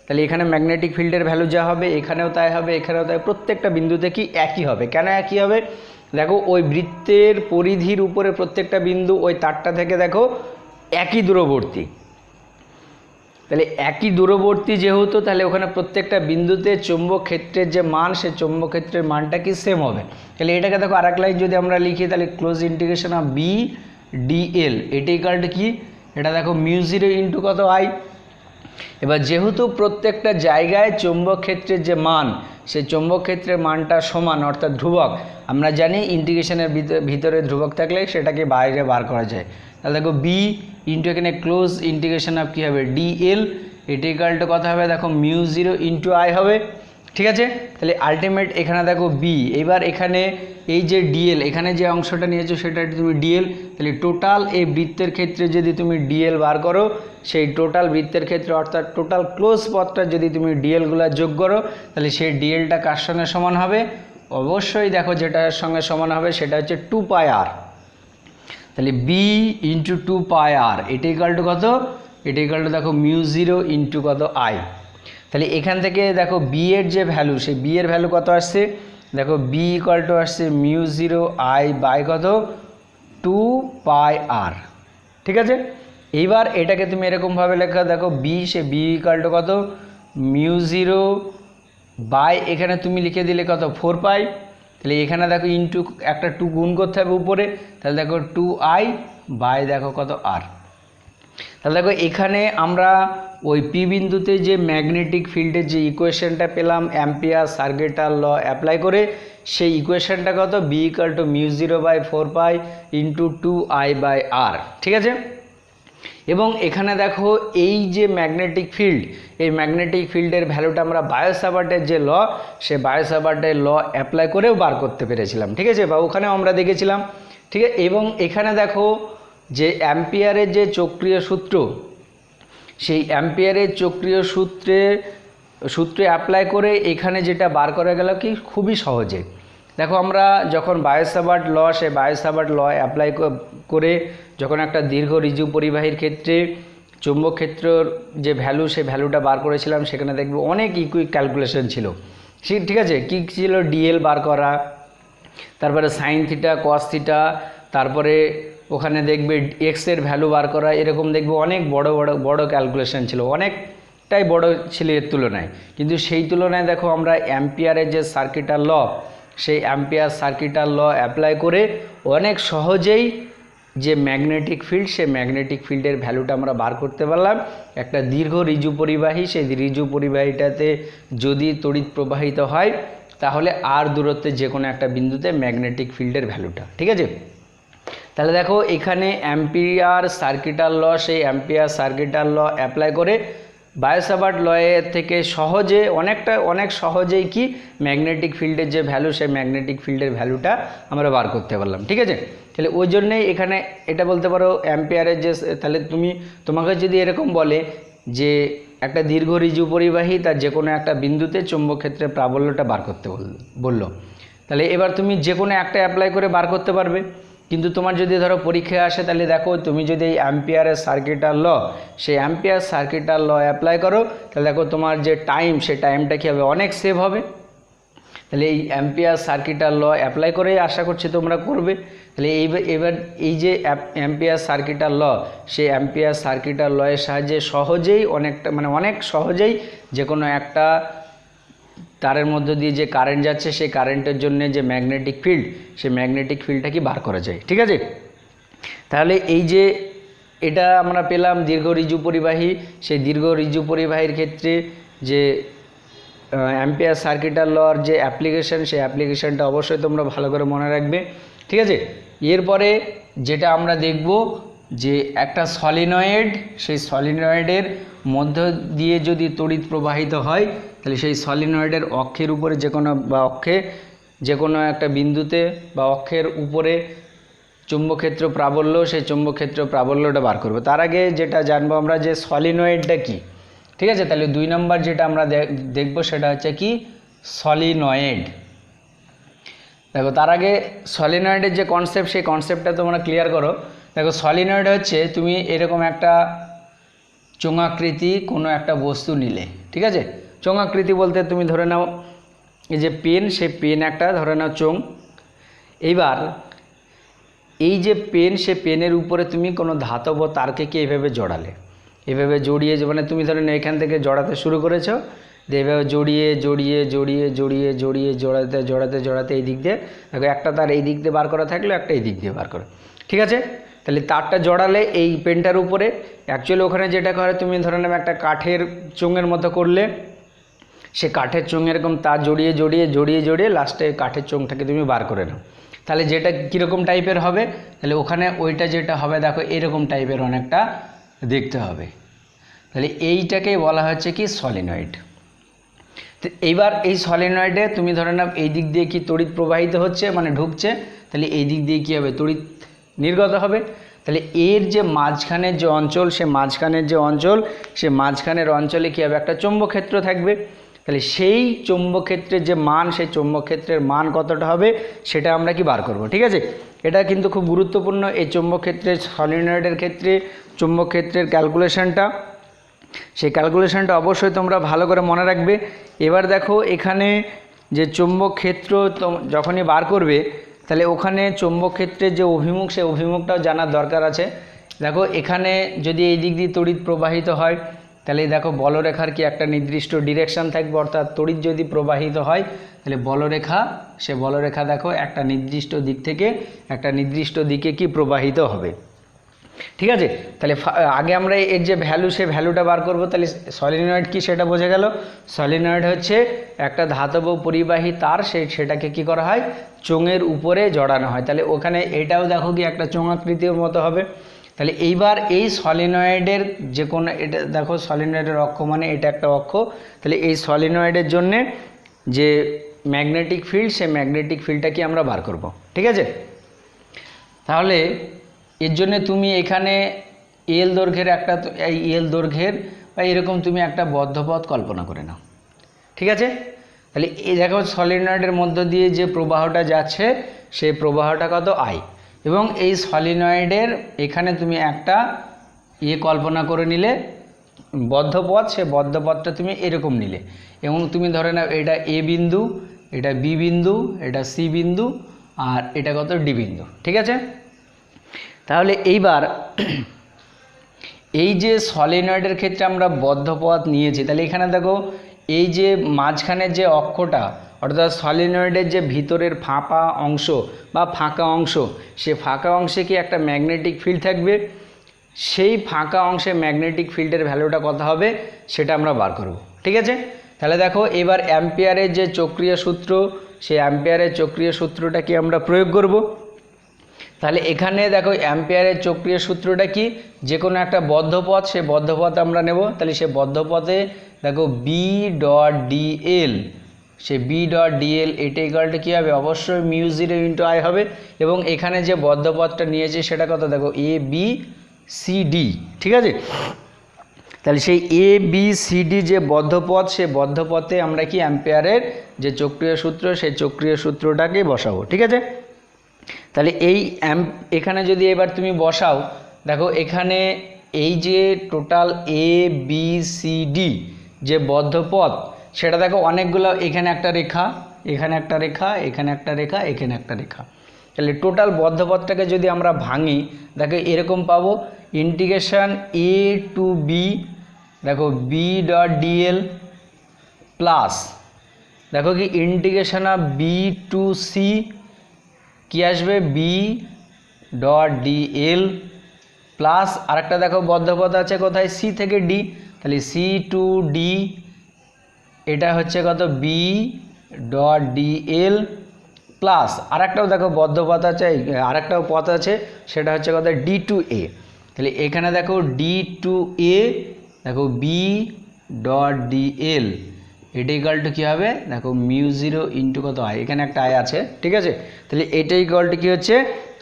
তাহলে এখানে ম্যাগনেটিক ফিল্ডের ভ্যালু যা হবে এখানেও তাই হবে, এখানেও তাই, প্রত্যেকটা বিন্দুতে কি একই হবে। কেন একই হবে, দেখো ওই বৃত্তের পরিধির উপরে প্রত্যেকটা বিন্দু ওই তারটা থেকে দেখো একই দূরবর্তী, তাহলে একই দূরবর্তী যেহেতু, তাহলে ওখানে প্রত্যেকটা বিন্দুতে চৌম্বক ক্ষেত্রের যে মান, সে চৌম্বক ক্ষেত্রের মানটা কি সেম হবে। তাহলে এটাকে দেখো আরেক লাইন যদি আমরা লিখি, তাহলে close integration of B dl, এটা ইকুয়াল টু কি, এটা দেখো μ0 ইন্টু কত আই। এবার যেহেতু প্রত্যেকটা জায়গায় চৌম্বক ক্ষেত্রের যে মান, সেই চৌম্বক ক্ষেত্রের মানটা সমান, অর্থাৎ ধ্রুবক, আমরা জানি ইন্টিগ্রেশনের ভিতরে ধ্রুবক থাকলে সেটাকে বাইরে বার করা যায়। তাহলে দেখো বি ইন্টু এখানে ক্লোজ ইন্টিগ্রেশন অফ কী হবে ডিএল, এটা ইকুয়াল টু কত হবে, দেখো μ0 ইন্টু আই হবে, ঠিক আছে। তাহলে আলটিমেট এখানে দেখো বি, এবার এখানে এই যে ডিএল, এখানে যে অংশটা নিয়েছো সেটা তুমি ডিএল, তাহলে টোটাল এই বৃত্তের ক্ষেত্রে যদি তুমি ডিএল বার করো, সেই টোটাল বৃত্তের ক্ষেত্রে অর্থাৎ টোটাল ক্লোজ পথটা যদি তুমি ডিএলগুলো যোগ করো, তাহলে সেই ডিএলটা কার সঙ্গে সমান হবে, অবশ্যই দেখো যেটার সঙ্গে সমান হবে সেটা হচ্ছে 2πr। তাহলে বি ইন্টু 2πr, এটা ইকুয়াল টু কত, এটা ইকুয়াল টু দেখো μ0 ইন্টু কত আই। তাহলে এখান থেকে দেখো বি এর যে ভ্যালু, সেই বি এর ভ্যালু কত আসছে, দেখো বি ইকুয়াল টু আসছে μ0 আই বাই কত 2πr, ঠিক আছে। এইবার এটাকে তুমি এরকমভাবে লেখা, দেখো B, say B equal to কত μ0 বাই, এখানে তুমি লিখে দিলে কত 4π, তাহলে এখানে দেখো ইন্টু একটা 2 গুণ করতে হবে উপরে, তাহলে দেখো 2i বাই দেখো কত আর। তাহলে দেখো এখানে আমরা ওই পি বিন্দুতে যে ম্যাগনেটিক ফিল্ডের যে ইকুয়েশনটা পেলাম অ্যাম্পিয়ার সার্কিটাল ল অ্যাপ্লাই করে, সেই ইকুয়েশনটা কত, B equal to μ0 by 4π into 2i by R, ঠিক আছে। এবং এখানে দেখো এই যে ম্যাগনেটিক ফিল্ড, এই ম্যাগনেটিক ফিল্ডের ভ্যালুটা আমরা বায়োসাভার্টের যে ল, সে বায়োসাভার্টের ল অ্যাপ্লাই করেও বার করতে পেরেছিলাম, ঠিক আছে, বা ওখানেও আমরা দেখেছিলাম, ঠিক আছে। এবং এখানে দেখো যে অ্যাম্পিয়ারের যে চক্রীয় সূত্র, সেই অ্যাম্পিয়ারের চক্রীয় সূত্রে অ্যাপ্লাই করে এখানে যেটা বার করা গেল কি খুবই সহজে। দেখো আমরা যখন বায়োসাভার্ট ল, সে বায়োসাভার্ট ল অ্যাপ্লাই করে যখন একটা দীর্ঘ ঋজু পরিবাহীর ক্ষেত্রে চৌম্বক ক্ষেত্রের যে ভ্যালু, সে ভ্যালুটা বার করেছিলাম, সেখানে দেখবে অনেক ইকুইক ক্যালকুলেশন ছিল, ঠিক আছে। কি ছিল, ডিএল বার করা, তারপরে সাইন থিটা কস থিটা, তারপরে ওখানে দেখবে এক্সের ভ্যালু বার করা, এরকম দেখবে অনেক বড় ক্যালকুলেশন ছিল, অনেকটাই বড় ছিল এর তুলনায়। কিন্তু সেই তুলনায় দেখো আমরা অ্যাম্পিয়ারের যে সার্কিটাল ল, সেই অ্যাম্পিয়ার সার্কিটাল ল অ্যাপ্লাই করে অনেক সহজেই যে ম্যাগনেটিক ফিল্ড, সেই ম্যাগনেটিক ফিল্ডের ভ্যালুটা আমরা বার করতে পারলাম। একটা দীর্ঘ ঋজু পরিবাহী, সেই ঋজু পরিবাহীটাতে যদি তড়িৎ প্রবাহিত হয়, তাহলে আর দূরত্বে যে কোনো একটা বিন্দুতে ম্যাগনেটিক ফিল্ডের ভ্যালুটা, ঠিক আছে। তাহলে দেখো এখানে অ্যাম্পিয়ার সার্কিটাল ল, সেই অ্যাম্পিয়ার সার্কিটাল ল অ্যাপ্লাই করে বায়োসাভার্ট লয়ের থেকে সহজে অনেক সহজেই কি ম্যাগনেটিক ফিল্ডের যে ভ্যালু, সেই ম্যাগনেটিক ফিল্ডের ভ্যালুটা আমরা বার করতে পারলাম, ঠিক আছে। তাহলে ওই জন্যেই এখানে এটা বলতে পারো অ্যাম্পিয়ারের যে, তাহলে তোমাকে যদি এরকম বলে যে একটা দীর্ঘ ঋজু পরিবাহী তার যে কোনো একটা বিন্দুতে চৌম্বক ক্ষেত্রের প্রাবল্যটা বার করতে বললো, তাহলে এবার তুমি যে কোনো একটা অ্যাপ্লাই করে বার করতে পারবে। কিন্তু তোমার যদি ধরো পরীক্ষায় আসে তাহলে দেখো তুমি যদি এই অ্যাম্পিয়ারের সার্কিটাল ল সেই অ্যাম্পিয়ার সার্কিটাল ল অ্যাপ্লাই করো তাহলে দেখো তোমার যে টাইম সে টাইমটা কী হবে অনেক সেভ হবে। তাহলে এই অ্যাম্পিয়ার সার্কিটাল ল অ্যাপ্লাই করেই আশা করছি তোমরা করবে। তাহলে এবার এই যে অ্যাম্পিয়ার সার্কিটাল ল সেই অ্যাম্পিয়ার সার্কিটাল লয়ের সাহায্যে সহজেই অনেকটা অনেক সহজেই যে কোনো একটা তারের মধ্য দিয়ে যে কারেন্ট যাচ্ছে সেই কারেন্টের জন্য যে ম্যাগনেটিক ফিল্ড সেই ম্যাগনেটিক ফিল্ডটা কি বার করা যায়। ঠিক আছে, তাহলে এই যে এটা আমরা পেলাম দীর্ঘ ঋজু পরিবাহী, সেই দীর্ঘ ঋজু পরিবাহীর ক্ষেত্রে যে অ্যাম্পিয়ার সার্কিটাল লর যে অ্যাপ্লিকেশন সেই অ্যাপ্লিকেশনটা অবশ্যই তোমরা ভালো করে মনে রাখবে। ঠিক আছে, এরপরে যেটা আমরা দেখব যে একটা সলিনয়েড, সেই সলিনয়েডের মধ্য দিয়ে যদি তড়িৎ প্রবাহিত হয় তাহলে সেই সলিনয়েডের অক্ষের উপরে যে কোনো বা অক্ষে যে কোনো একটা বিন্দুতে বা অক্ষের উপরে চুম্বকক্ষেত্র প্রাবল্য, সেই চুম্বকক্ষেত্র প্রাবল্যটা বার করব। তার আগে যেটা জানবো আমরা যে সলিনয়েডটা কি। ঠিক আছে, তাহলে 2 নম্বর যেটা আমরা দেখব সেটা হচ্ছে কি সলিনয়েড। দেখো তার আগে সলিনয়েডের যে কনসেপ্ট সেই কনসেপ্টটা তোমরা ক্লিয়ার করো। দেখো সলিনয়েড হচ্ছে তুমি এরকম একটা চোঙাকৃতি কোনো একটা বস্তু নিলে। ঠিক আছে, চোঙাকৃতি বলতে তুমি ধরে নাও এই যে পেন, সেই পেন একটা ধরে নাও চোঙ। এইবার এই যে পেন, সে পেনের উপরে তুমি কোনো ধাতব তারকে কি এইভাবে জড়ালে, এভাবে জড়িয়ে তুমি ধরে নাও এখান থেকে জড়াতে শুরু করেছো, এইভাবে জড়িয়ে জড়িয়ে জড়িয়ে জড়িয়ে জড়িয়ে জড়াতে জড়াতে জড়াতে এই দিক দিয়ে দেখো একটা তার এই দিক দিয়ে বার করা থাকলো, একটা এই দিক দিয়ে বার করো। ঠিক আছে, তাহলে তারটা জড়ালে এই পেনটার উপরে, অ্যাকচুয়ালি ওখানে যেটা করে তুমি ধরে নাও একটা কাঠের চোঙের মতো করলে, সে কাঠের চোঙ এরকম তার জড়িয়ে জড়িয়ে জড়িয়ে জড়িয়ে লাস্টে কাঠের চোঙটাকে তুমি বার করে নাও। তাহলে যেটা কীরকম টাইপের হবে, তাহলে ওখানে ওইটা যেটা হবে দেখো এরকম টাইপের অনেকটা দেখতে হবে। তাহলে এইটাকেই বলা হচ্ছে কি সলিনয়েড। তো এইবার এই সলিনয়েডে তুমি ধরে নাও এই দিক দিয়ে কি তড়িৎ প্রবাহিত হচ্ছে ঢুকছে, তাহলে এই দিক দিয়ে কী হবে তড়িৎ নির্গত হবে। তাহলে এর যে মাঝখানের যে অঞ্চল, সে মাঝখানের যে অঞ্চল, সে মাঝখানের অঞ্চলে কী হবে একটা চৌম্বকক্ষেত্র থাকবে। তাহলে সেই চৌম্বকক্ষেত্রের যে মান, সেই চৌম্বকক্ষেত্রের মান কতটা হবে সেটা আমরা কি বার করব। ঠিক আছে, এটা কিন্তু খুব গুরুত্বপূর্ণ এই চৌম্বকক্ষেত্রের সলিনয়েডের ক্ষেত্রে চৌম্বকক্ষেত্রের ক্যালকুলেশনটা, সেই ক্যালকুলেশনটা অবশ্যই তোমরা ভালো করে মনে রাখবে। এবার দেখো এখানে যে চৌম্বকক্ষেত্র যখনই বার করবে তাহলে ওখানে চৌম্বকক্ষেত্রের যে অভিমুখ, সেই অভিমুখটাও জানার দরকার আছে। দেখো এখানে যদি এই দিক দিয়ে তড়িৎ প্রবাহিত হয় তাহলে দেখো বলরেখার কি একটা নির্দিষ্ট ডিরেকশান থাকবে, অর্থাৎ তড়িৎ যদি প্রবাহিত হয় তাহলে বলরেখা, সে বলরেখা দেখো একটা নির্দিষ্ট দিক থেকে একটা নির্দিষ্ট দিকে কি প্রবাহিত হবে। ঠিক আছে, তাহলে আগে আমরা এর যে ভ্যালু, সে ভ্যালুটা বার করব। তাহলে সলিনয়েড কি সেটা বোঝা গেল। সলিনয়েড হচ্ছে একটা ধাতব পরিবাহী তার, সেটাকে কি করা হয় চোঙের উপরে জড়ানো হয়। তাহলে ওখানে এটাও দেখো কি একটা চোঙাকৃতির মতো হবে। তাহলে এইবার এই সলিনয়েডের যে কোনো, এটা দেখো সলিনয়েডের অক্ষ এটা একটা অক্ষ, তাহলে এই সলিনয়েডের জন্যে যে ম্যাগনেটিক ফিল্ড, সেই ম্যাগনেটিক ফিল্ডটা কি আমরা বার করব। ঠিক আছে, তাহলে এর জন্য তুমি এখানে এল দৈর্ঘ্যের একটা, এই এল দৈর্ঘ্যের বা এরকম তুমি একটা বদ্ধপথ কল্পনা করে নাও। ঠিক আছে, তাহলে এই দেখো সলিনয়েডের মধ্য দিয়ে যে প্রবাহটা যাচ্ছে সেই প্রবাহটা কত আই, এবং এই সলিনয়েডের এখানে তুমি একটা কল্পনা করে নিলে বদ্ধপথ, সে বদ্ধপথটা তুমি এরকম নিলে, এবং তুমি ধরে নাও এটা এ বিন্দু, এটা বি বিন্দু, এটা সি বিন্দু, আর এটা কত ডি বিন্দু। ঠিক আছে, তাহলে এইবার এই যে সলিনয়েডের ক্ষেত্রে আমরা বদ্ধপথ নিয়েছি, তাহলে এখানে দেখো এই যে মাঝখানের যে অক্ষটা, অর্থাৎ সলিনয়েডের যে ভিতরের ফাঁপা অংশ বা ফাঁকা অংশ, সে ফাঁকা অংশে কি একটা ম্যাগনেটিক ফিল্ড থাকবে। সেই ফাঁকা অংশে ম্যাগনেটিক ফিল্ডের ভ্যালুটা কত হবে সেটা আমরা বার করব। ঠিক আছে, তাহলে দেখো এবার অ্যাম্পিয়ারের যে চক্রীয় সূত্র, সেই অ্যাম্পিয়ারের চক্রীয় সূত্রটা কি আমরা প্রয়োগ করব। তাহলে এখানে দেখো অ্যাম্পিয়ারের চক্রীয় সূত্রটা কি, যে কোনো একটা বদ্ধপথ, সে বদ্ধপথ আমরা নেব। তাহলে সে বদ্ধপথে দেখো বি ডট ডিএল, সে বি ডট ডিএল এটা ইকুয়ালটা কী হবে অবশ্যই মিউ 0 ইন্টু আই হবে, এবং এখানে যে বদ্ধপথটা নিয়েছে সেটা কত দেখো এ বি সি ডি। ঠিক আছে, তাহলে সেই এ বি সি ডি যে বদ্ধপথ, সে বদ্ধপথে আমরা কি অ্যাম্পিয়ারের যে চক্রীয় সূত্র, সেই চক্রীয় সূত্রটাকে বসাবো। ঠিক আছে, তাহলে এই এখানে যদি এবার তুমি বসাও, দেখো এখানে এই যে total A B C D যে বদ্ধ পথ, সেটা দেখো অনেকগুলো, এখানে একটা রেখা, এখানে একটা রেখা, এখানে একটা রেখা, এখানে একটা রেখা। তাহলে টোটাল বদ্ধ পথটাকে যদি আমরা ভাঙি, দেখো এরকম পাবো ইন্টিগ্রেশন এ টু বি, দেখো বি ডট ডিএল প্লাস দেখো কি integration of B to C কি আসবে বি ডট ডিএল প্লাস আরেকটা দেখো বদ্ধপথ আছে কোথায়, সি থেকে ডি, তাহলে সি টু ডি, এটা হচ্ছে কত বি ডট ডিএল প্লাস আরেকটাও দেখো বদ্ধপথ আছে, আরেকটাও পথ আছে, সেটা হচ্ছে কত ডি টু এ। তাহলে এখানে দেখো ডি টু এ, দেখো বি ডট ডিএল, এটা ইকুয়াল টু কী হবে, দেখো মিউ জিরো ইন্টু কত আই, এখানে একটা আই আছে, ঠিক আছে। তাহলে এটা ইকুয়াল টু কী হচ্ছে,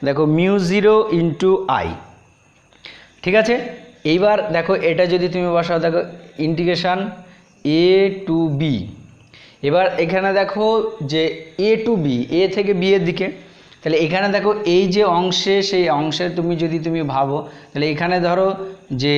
দেখো মিউ জিরো ইন্টু আই, ঠিক আছে। এইবার দেখো এটা যদি তুমি বসাও, দেখো ইন্টিগ্রেশন এ টু বি, এবার এখানে দেখো যে এ টু বি, এ থেকে বি এর দিকে, তাহলে এখানে দেখো এই যে অংশে, সেই অংশে তুমি ভাবো, তাহলে এখানে ধরো যে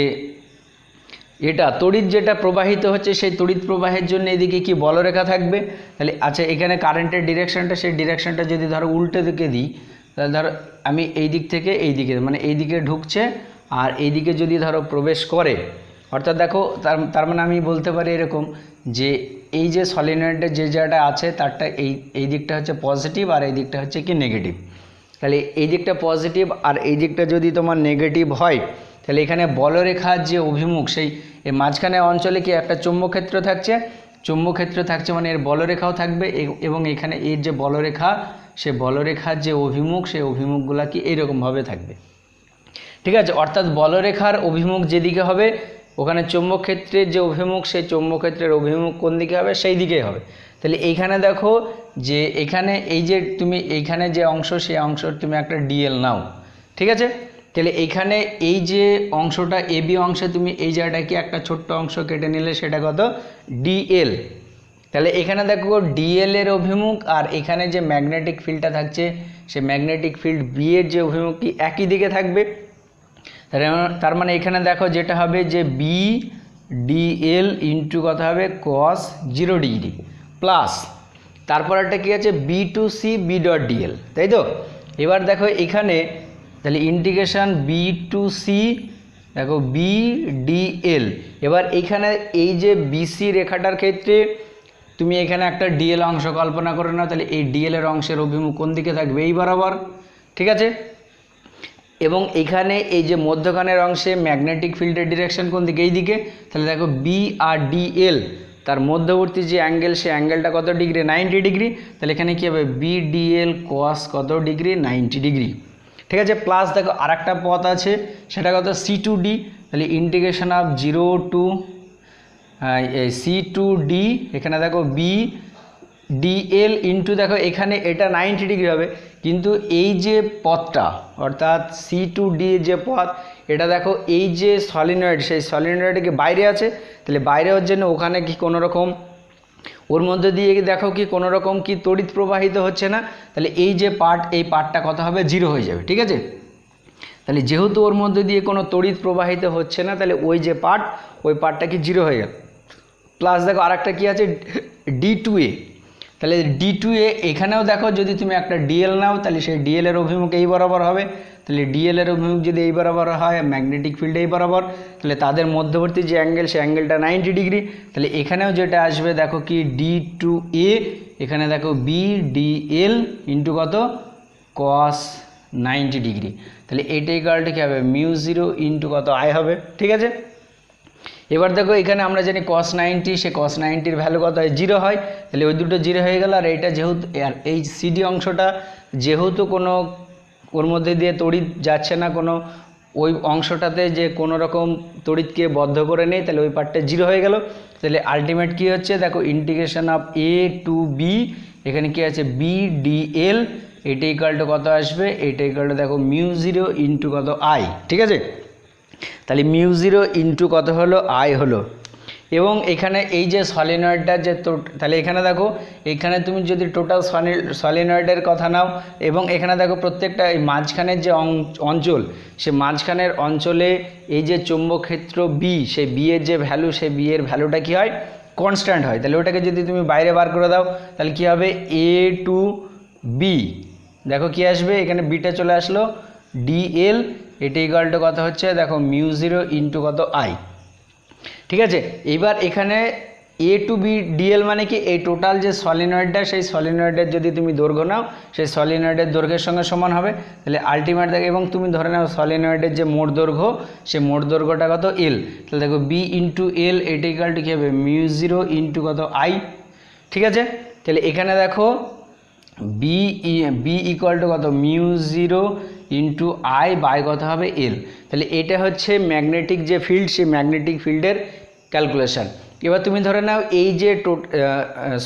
এটা তড়িৎ যেটা প্রবাহিত হচ্ছে, সেই তড়িৎ প্রবাহের জন্য এদিকে কি বলরেখা থাকবে। তাহলে আচ্ছা এখানে কারেন্টের ডিরেকশনটা, সেই ডিরেকশনটা যদি ধরো উল্টো দিকে দিই, তাহলে ধরো আমি এই দিক থেকে এই দিকে, মানে এই দিকে ঢুকছে আর এই দিকে যদি ধরো প্রবেশ করে, অর্থাৎ দেখো তার মানে আমি বলতে পারি এরকম যে এই যে সলিনয়েডের যে জায়গাটা আছে তারটা এই দিকটা হচ্ছে পজিটিভ আর এই দিকটা হচ্ছে কি নেগেটিভ। তাহলে এই দিকটা পজিটিভ আর এই দিকটা যদি তোমার নেগেটিভ হয়, তাহলে এখানে বলরেখার যে অভিমুখ, সেই মাঝখানে অঞ্চলে কি একটা চৌম্বকক্ষেত্র থাকছে, চৌম্বকক্ষেত্র থাকছে মানে এর বলরেখাও থাকবে, এবং এখানে এর যে বলরেখা, সে বলরেখার যে অভিমুখ, সেই অভিমুখগুলো কি এইরকমভাবে থাকবে, ঠিক আছে। অর্থাৎ বলরেখার অভিমুখ যেদিকে হবে, ওখানে চৌম্বকক্ষেত্রের যে অভিমুখ, সেই চৌম্বকক্ষেত্রের অভিমুখ কোন দিকে হবে, সেই দিকেই হবে। তাহলে এইখানে দেখো যে এখানে এই যে তুমি এইখানে যে অংশ, সেই অংশ তুমি একটা ডিএল নাও, ঠিক আছে। তাহলে এইখানে এই যে অংশটা এ বি অংশে তুমি এই জায়গাটা কি একটা ছোট্ট অংশ কেটে নিলে, সেটা কত ডিএল। তাহলে এখানে দেখো ডিএল এর অভিমুখ আর এখানে যে ম্যাগনেটিক ফিল্ডটা থাকছে, সেই ম্যাগনেটিক ফিল্ড বি এর যে অভিমুখ কি একই দিকে থাকবে। তার মানে এখানে দেখো যেটা হবে যে বি ডিএল ইন্টু কত হবে কস 0 ডিগ্রি প্লাস তারপর একটা কী আছে B to C B dot dl, তাই তো। এবার দেখো এখানে তাহলে ইন্টিগ্রেশন বি টু সি, দেখো বি ডিএল। এবার এইখানে এই যে বিসি রেখাটার ক্ষেত্রে তুমি এখানে একটা ডিএল অংশ কল্পনা করে নাও, তাহলে এই ডিএল এর অংশের অভিমুখ কোন দিকে থাকবে, এই বরাবর, ঠিক আছে। এবং এখানে এই যে মধ্যখানের অংশে ম্যাগনেটিক ফিল্ডের ডিরেকশন কোন দিকে, এই দিকে। তাহলে দেখো বি আর ডিএল তার মধ্যবর্তী যে অ্যাঙ্গেল, সেই অ্যাঙ্গেলটা কত ডিগ্রি, 90 ডিগ্রি। তাহলে এখানে কী হবে বি ডিএল কস কত ডিগ্রি, 90 ডিগ্রি, ঠিক আছে। প্লাস দেখো আর একটা পথ আছে, সেটা কত সি টু ডি। তাহলে integration of 0 to C to D, এখানে দেখো বি ডিএল ইন্টু দেখো এখানে এটা 90 ডিগ্রি হবে, কিন্তু এই যে পথটা অর্থাৎ সি টু ডি যে পথ, এটা দেখো এই যে সলিনয়েড, সেই সলিনয়েডকে বাইরে আছে। তাহলে বাইরে হওয়ার জন্য ওখানে কি কোনো রকম ওর মধ্যে দিয়ে দেখো কি কোনো রকম কি তড়িৎ প্রবাহিত হচ্ছে না। তাহলে এই যে পার্ট, এই পার্টটা কত হবে 0 হয়ে যাবে, ঠিক আছে। তাহলে যেহেতু ওর মধ্যে দিয়ে কোনো তড়িৎ প্রবাহিত হচ্ছে না, তাহলে ওই যে পার্ট, ওই পার্টটা কি 0 হয়ে গেল। প্লাস দেখো আর একটা কী আছে ডি টু এ। তাহলে ডি টু এ এখানেও দেখো যদি তুমি একটা ডিএল নাও, তাহলে সেই ডিএল এর অভিমুখ এই বরাবর হবে। তাহলে ডিএল এর অভিমুখ যদি এই বরাবর হয়, ম্যাগনেটিক ফিল্ড এই বরাবর, তাহলে তাদের মধ্যবর্তী যে অ্যাঙ্গেল, সেই অ্যাঙ্গেলটা 90 ডিগ্রি। তাহলে এখানেও যেটা আসবে দেখো কি ডি টু এ, এখানে দেখো বি ডিএল ইন্টু কত কস 90 ডিগ্রি। তাহলে এইটাই কারণটা কী হবে মিউ 0 ইন্টু কত আই হবে, ঠিক আছে। এবার দেখো এখানে আমরা জানি cos 90, সে cos 90-র ভ্যালু কত হয় 0 হয়। তাহলে ওই দুটো 0 হয়ে গেল। আর এইটা যেহেতু এই সিডি অংশটা যেহেতু কোনো ওর মধ্যে দিয়ে তড়িৎ যাচ্ছে না, কোনো ওই অংশটাতে যে কোনো রকম তড়িৎকে বদ্ধ করে নেই, তাহলে ওই পার্টটা 0 হয়ে গেল। তাহলে আলটিমেট কী হচ্ছে দেখো integration of A to B, এখানে কী আছে বি ডিএল, এটা ইকুয়াল টু কত আসবে, এটা ইকুয়াল টু দেখো মিউ 0 ইন্টু কত আই, ঠিক আছে। তাহলে মিউ 0 ইন্টু কত হলো আই হলো এবং এখানে এই যে সলিনয়েডটা যে তাহলে এখানে দেখো এখানে তুমি যদি টোটাল সলিনয়েডের কথা নাও এবং এখানে দেখো প্রত্যেকটা এই মাঝখানের যে অঞ্চল সে মাঝখানের অঞ্চলে এই যে চৌম্বক ক্ষেত্র বি, সেই বি এর যে ভ্যালু, সেই বি এর ভ্যালুটা কী হয়, কনস্ট্যান্ট হয়। তাহলে ওটাকে যদি তুমি বাইরে বার করে দাও তাহলে কী হবে, এ টু বি, দেখো কী আসবে, এখানে বিটা চলে আসলো, ডিএল, এটা ইকুয়াল টু কত হচ্ছে দেখো মিউ জিরো ইন্টু কত আই। ঠিক আছে, এবার এখানে এ টু বি ডিএল মানে কি, এই টোটাল যে সলিনয়েডটা সেই সলিনয়েডের যদি তুমি দৈর্ঘ্য নাও সেই সলিনয়েডের দৈর্ঘ্যের সঙ্গে সমান হবে। তাহলে আলটিমেট দেখো, এবং তুমি ধরে নাও সলিনয়েডের যে মোট দৈর্ঘ্য সেই মোট দৈর্ঘ্যটা কত এল, তাহলে দেখো বি ইন্টু এল, এটা ইকুয়াল টু কী হবে, মিউ জিরো ইন্টু কত আই। ঠিক আছে, তাহলে এখানে দেখো বি ইকুয়াল টু কত, mu zero into I by কত হবে এল। তাহলে এটা হচ্ছে ম্যাগনেটিক যে ফিল্ড, সেই ম্যাগনেটিক ফিল্ডের ক্যালকুলেশন। এবার তুমি ধরে নাও এই যে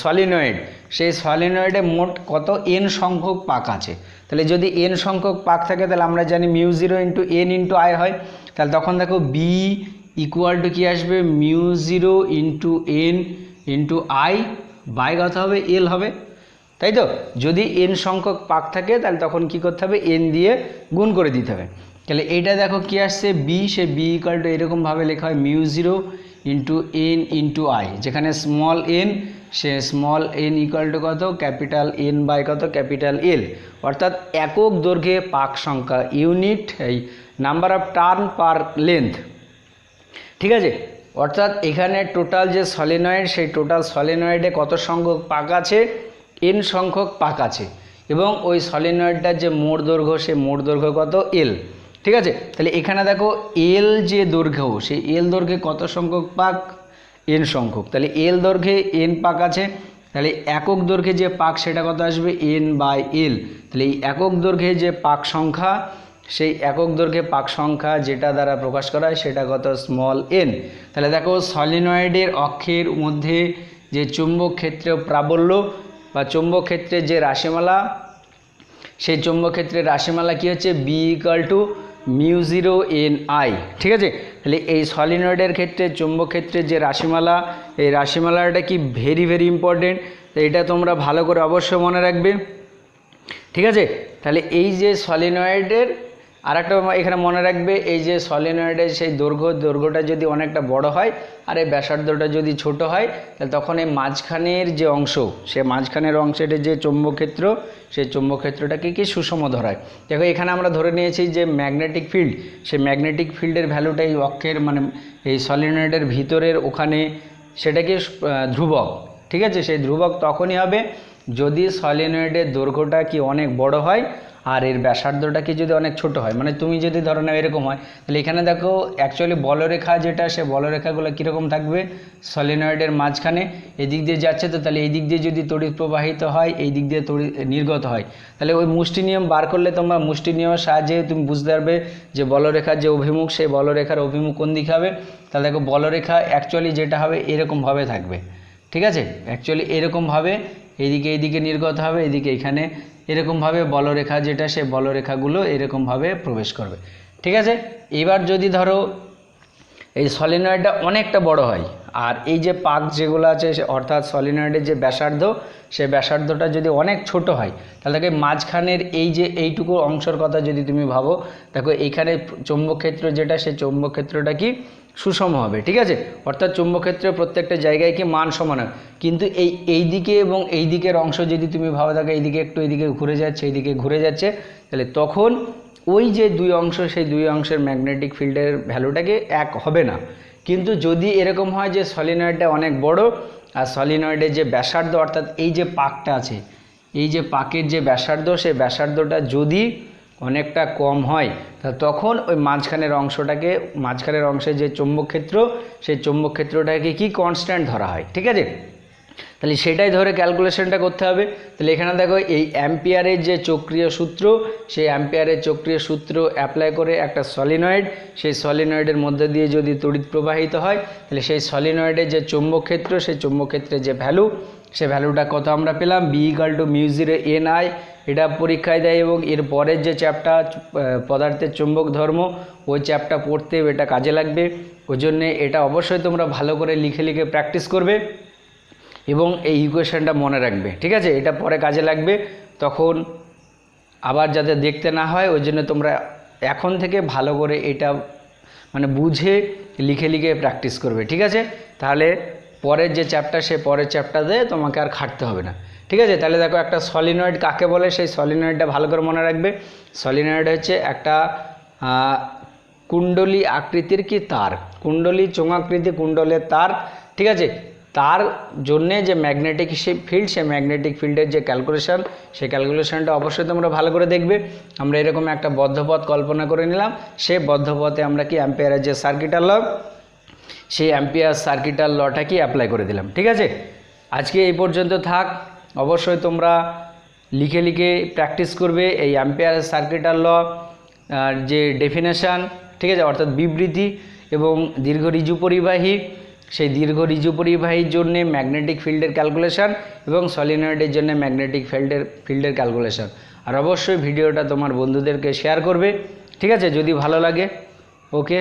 সলিনয়েড, সেই সলিনয়েডে মোট কত এন সংখ্যক পাক আছে। তাহলে যদি এন সংখ্যক পাক থাকে তাহলে আমরা জানি mu zero into N into I হয়। তাহলে তখন দেখো বি ইকুয়াল টু কী আসবে, mu zero into N into I by কত হবে এল হবে, তাই তো। যদি এন সংখ্যক পাক থাকে তাহলে তখন কি করতে হবে, এন দিয়ে গুণ করে দিতে হবে। তাহলে এইটা দেখো কি আসছে B, say B equal to এরকমভাবে লেখা হয় mu zero into N into I, যেখানে small N, say small N equal to কত, ক্যাপিটাল এন বাই কত, ক্যাপিটাল এল, অর্থাৎ একক দৈর্ঘ্যে পাক সংখ্যা, ইউনিট এই number of turn per length. ঠিক আছে, অর্থাৎ এখানে টোটাল যে সলিনয়েড, সেই টোটাল সলিনয়েডে কত সংখ্যক পাক আছে, এন সংখ্যক পাক আছে, এবং ওই সলিনয়েডটার যে মোট দৈর্ঘ্য, সে মোট দৈর্ঘ্য কত এল। ঠিক আছে, তাহলে এখানে দেখো এল যে দৈর্ঘ্য, সেই এল দৈর্ঘ্যে কত সংখ্যক পাক, এন সংখ্যক। তাহলে এল দৈর্ঘ্যে এন পাক আছে, তাহলে একক দৈর্ঘ্যে যে পাক সেটা কত আসবে, এন বাই এল। তাহলে এই একক দৈর্ঘ্যে যে পাক সংখ্যা, সেই একক দৈর্ঘ্যে পাক সংখ্যা যেটা দ্বারা প্রকাশ করা হয় সেটা কত, স্মল এন। তাহলে দেখো সলিনয়েডের অক্ষের মধ্যে যে চুম্বক ক্ষেত্রের প্রাবল্য বা চৌম্বক ক্ষেত্রের যে রাশিমালা, সেই চৌম্বক ক্ষেত্রের রাশিমালা কি হচ্ছে, B equal to mu zero N I. ঠিক আছে, তাহলে এই সলিনয়েডের ক্ষেত্রে চৌম্বক ক্ষেত্রের যে রাশিমালা, এই রাশিমালাটা কি ভেরি ভেরি ইম্পর্টেন্ট, তো এটা তোমরা ভালো করে অবশ্যই মনে রাখবে। ঠিক আছে, তাহলে এই যে সলিনয়েডের আর একটা এখানে মনে রাখবে, এই যে সলিনয়েডের সেই দৈর্ঘ্যটা যদি অনেকটা বড় হয় আর এই ব্যাসার্ধটা যদি ছোট হয়, তাহলে তখন এই মাঝখানের যে অংশ, সে মাঝখানের অংশের যে চৌম্বক ক্ষেত্র, সেই চৌম্বক ক্ষেত্রটাকে কি সুষম ধরায়। দেখো এখানে আমরা ধরে নিয়েছি যে ম্যাগনেটিক ফিল্ড, সেই ম্যাগনেটিক ফিল্ডের ভ্যালুটা এই অক্ষের মানে এই সলিনয়েডের ভিতরের ওখানে সেটাকে ধ্রুবক। ঠিক আছে, সেই ধ্রুবক তখনই হবে যদি সলিনয়েডের দৈর্ঘ্যটা কি অনেক বড় হয় আর এর ব্যাসার্ধটা কি যদি অনেক ছোট হয়। মানে তুমি যদি ধরো না এরকম হয়, তাহলে এখানে দেখো অ্যাকচুয়ালি বলরেখা যেটা, সে বলরেখাগুলো কীরকম থাকবে, সলিনয়েডের মাঝখানে এদিক দিয়ে যাচ্ছে, তো তাহলে এই দিক দিয়ে যদি তড়িৎ প্রবাহিত হয়, এই দিক দিয়ে তড়িৎ নির্গত হয়, তাহলে ওই মুষ্টি নিয়ম বার করলে তোমরা মুষ্টি নিয়মের সাহায্যে তুমি বুঝতে পারবে যে বলরেখার যে অভিমুখ, সেই বলরেখার অভিমুখ কোন দিকে হবে। তাহলে দেখো বলরেখা অ্যাকচুয়ালি যেটা হবে এরকমভাবে থাকবে। ঠিক আছে, অ্যাকচুয়ালি এরকমভাবে এইদিকে নির্গত হবে, এদিকে এখানে এরকমভাবে বলরেখা যেটা, সে বলরেখাগুলো এরকমভাবে প্রবেশ করবে। ঠিক আছে, এবার যদি ধরো এই সলিনয়েডটা অনেকটা বড় হয় আর এই যে পাক যেগুলো আছে, অর্থাৎ সলিনয়েডের যে ব্যাসার্ধ, সে ব্যাসার্ধটা যদি অনেক ছোট হয়, তাহলে দেখো মাঝখানের এই যে এইটুকু অংশের কথা যদি তুমি ভাবো, দেখো এইখানে চৌম্বক ক্ষেত্র যেটা, সেই চৌম্বক ক্ষেত্রটা সুষম হবে। ঠিক আছে, অর্থাৎ চৌম্বক ক্ষেত্রে প্রত্যেকটা জায়গায় কি মান সমান হয়, কিন্তু এই দিকে এবং এই দিকের অংশ যদি তুমি ভাবো, দেখো এইদিকে একটু এইদিকে ঘুরে যাচ্ছে, এইদিকে ঘুরে যাচ্ছে, তাহলে তখন ওই যে দুই অংশ, সেই দুই অংশের ম্যাগনেটিক ফিল্ডের ভ্যালুটাকে এক হবে না। কিন্তু যদি এরকম হয় যে সলিনয়েডটা অনেক বড় আর সলিনয়েডের যে ব্যাসার্ধ, অর্থাৎ এই যে পাকটা আছে, এই যে পাকের যে ব্যাসার্ধ, সেই ব্যাসার্ধটা যদি অনেকটা কম হয়, তখন ওই মাঝখানের অংশে যে চৌম্বক ক্ষেত্র, সেই চৌম্বক ক্ষেত্রটাকে কি কনস্ট্যান্ট ধরা হয়। ঠিক আছে, তাহলে সেটাই ধরে ক্যালকুলেশনটা করতে হবে। তাহলে এখানে দেখো এই অ্যাম্পিয়ারের যে চক্রীয় সূত্র, সেই অ্যাম্পিয়ারের চক্রীয় সূত্র অ্যাপ্লাই করে একটা সলিনয়েড, সেই সলিনয়েডের মধ্যে দিয়ে যদি তড়িৎ প্রবাহিত হয়, তাহলে সেই সলিনয়েডের যে চৌম্বক ক্ষেত্র, সেই চৌম্বক ক্ষেত্রের যে ভ্যালু, সে ভ্যালুটা কত আমরা পেলাম, বি ইকাল টু মিউ0 এন আই, এটা পরীক্ষায় দেয়। এবং এর পরের যে চ্যাপ্টার পদার্থের চুম্বক ধর্ম, ওই চ্যাপ্টার পড়তে এটা কাজে লাগবে। ওই জন্যে এটা অবশ্যই তোমরা ভালো করে লিখে লিখে প্র্যাকটিস করবে এবং এই ইকুয়েশনটা মনে রাখবে, ঠিক আছে? এটা পরে কাজে লাগবে, তখন আবার যাতে দেখতে না হয়, ওই জন্য তোমরা এখন থেকে ভালো করে এটা মানে বুঝে লিখে লিখে প্র্যাকটিস করবে, ঠিক আছে? তাহলে পরের যে চ্যাপ্টার, সে পরের চ্যাপ্টারে তোমাকে আর খাটতে হবে না, ঠিক আছে? তাহলে দেখো, একটা সলিনয়েড কাকে বলে, সেই সলিনয়েডটা ভালো করে মনে রাখবে। সলিনয়েড হচ্ছে একটা কুণ্ডলী আকৃতির কি তার, কুণ্ডলী চোঙাকৃতি কুণ্ডলের তার, ঠিক আছে? তার জন্যে যে ম্যাগনেটিক ফিল্ড, সেই ম্যাগনেটিক ফিল্ডের যে ক্যালকুলেশন, সেই ক্যালকুলেশনটা অবশ্যই তোমরা ভালো করে দেখবে। আমরা এরকম একটা বদ্ধপথ কল্পনা করে নিলাম, সেই বদ্ধপথে আমরা কি অ্যাম্পিয়ারের যে সার্কিটাল ল, সেই অ্যাম্পিয়ার সার্কিটাল লটা কি অ্যাপ্লাই করে দিলাম, ঠিক আছে? আজকে এই পর্যন্ত থাক। অবশ্যই তোমরা লিখে লিখে প্র্যাকটিস করবে এই অ্যাম্পিয়ার সার্কিটাল ল যে ডেফিনেশান, ঠিক আছে? অর্থাৎ বিবৃতি এবং দীর্ঘ ঋজু পরিবাহী, সেই দীর্ঘ ঋজু পরিবাহীর জন্যে ম্যাগনেটিক ফিল্ডের ক্যালকুলেশন এবং সলিনয়েডের জন্য ম্যাগনেটিক ফিল্ডের ক্যালকুলেশন। আর অবশ্যই ভিডিওটা তোমার বন্ধুদেরকে শেয়ার করবে, ঠিক আছে? যদি ভালো লাগে। ওকে।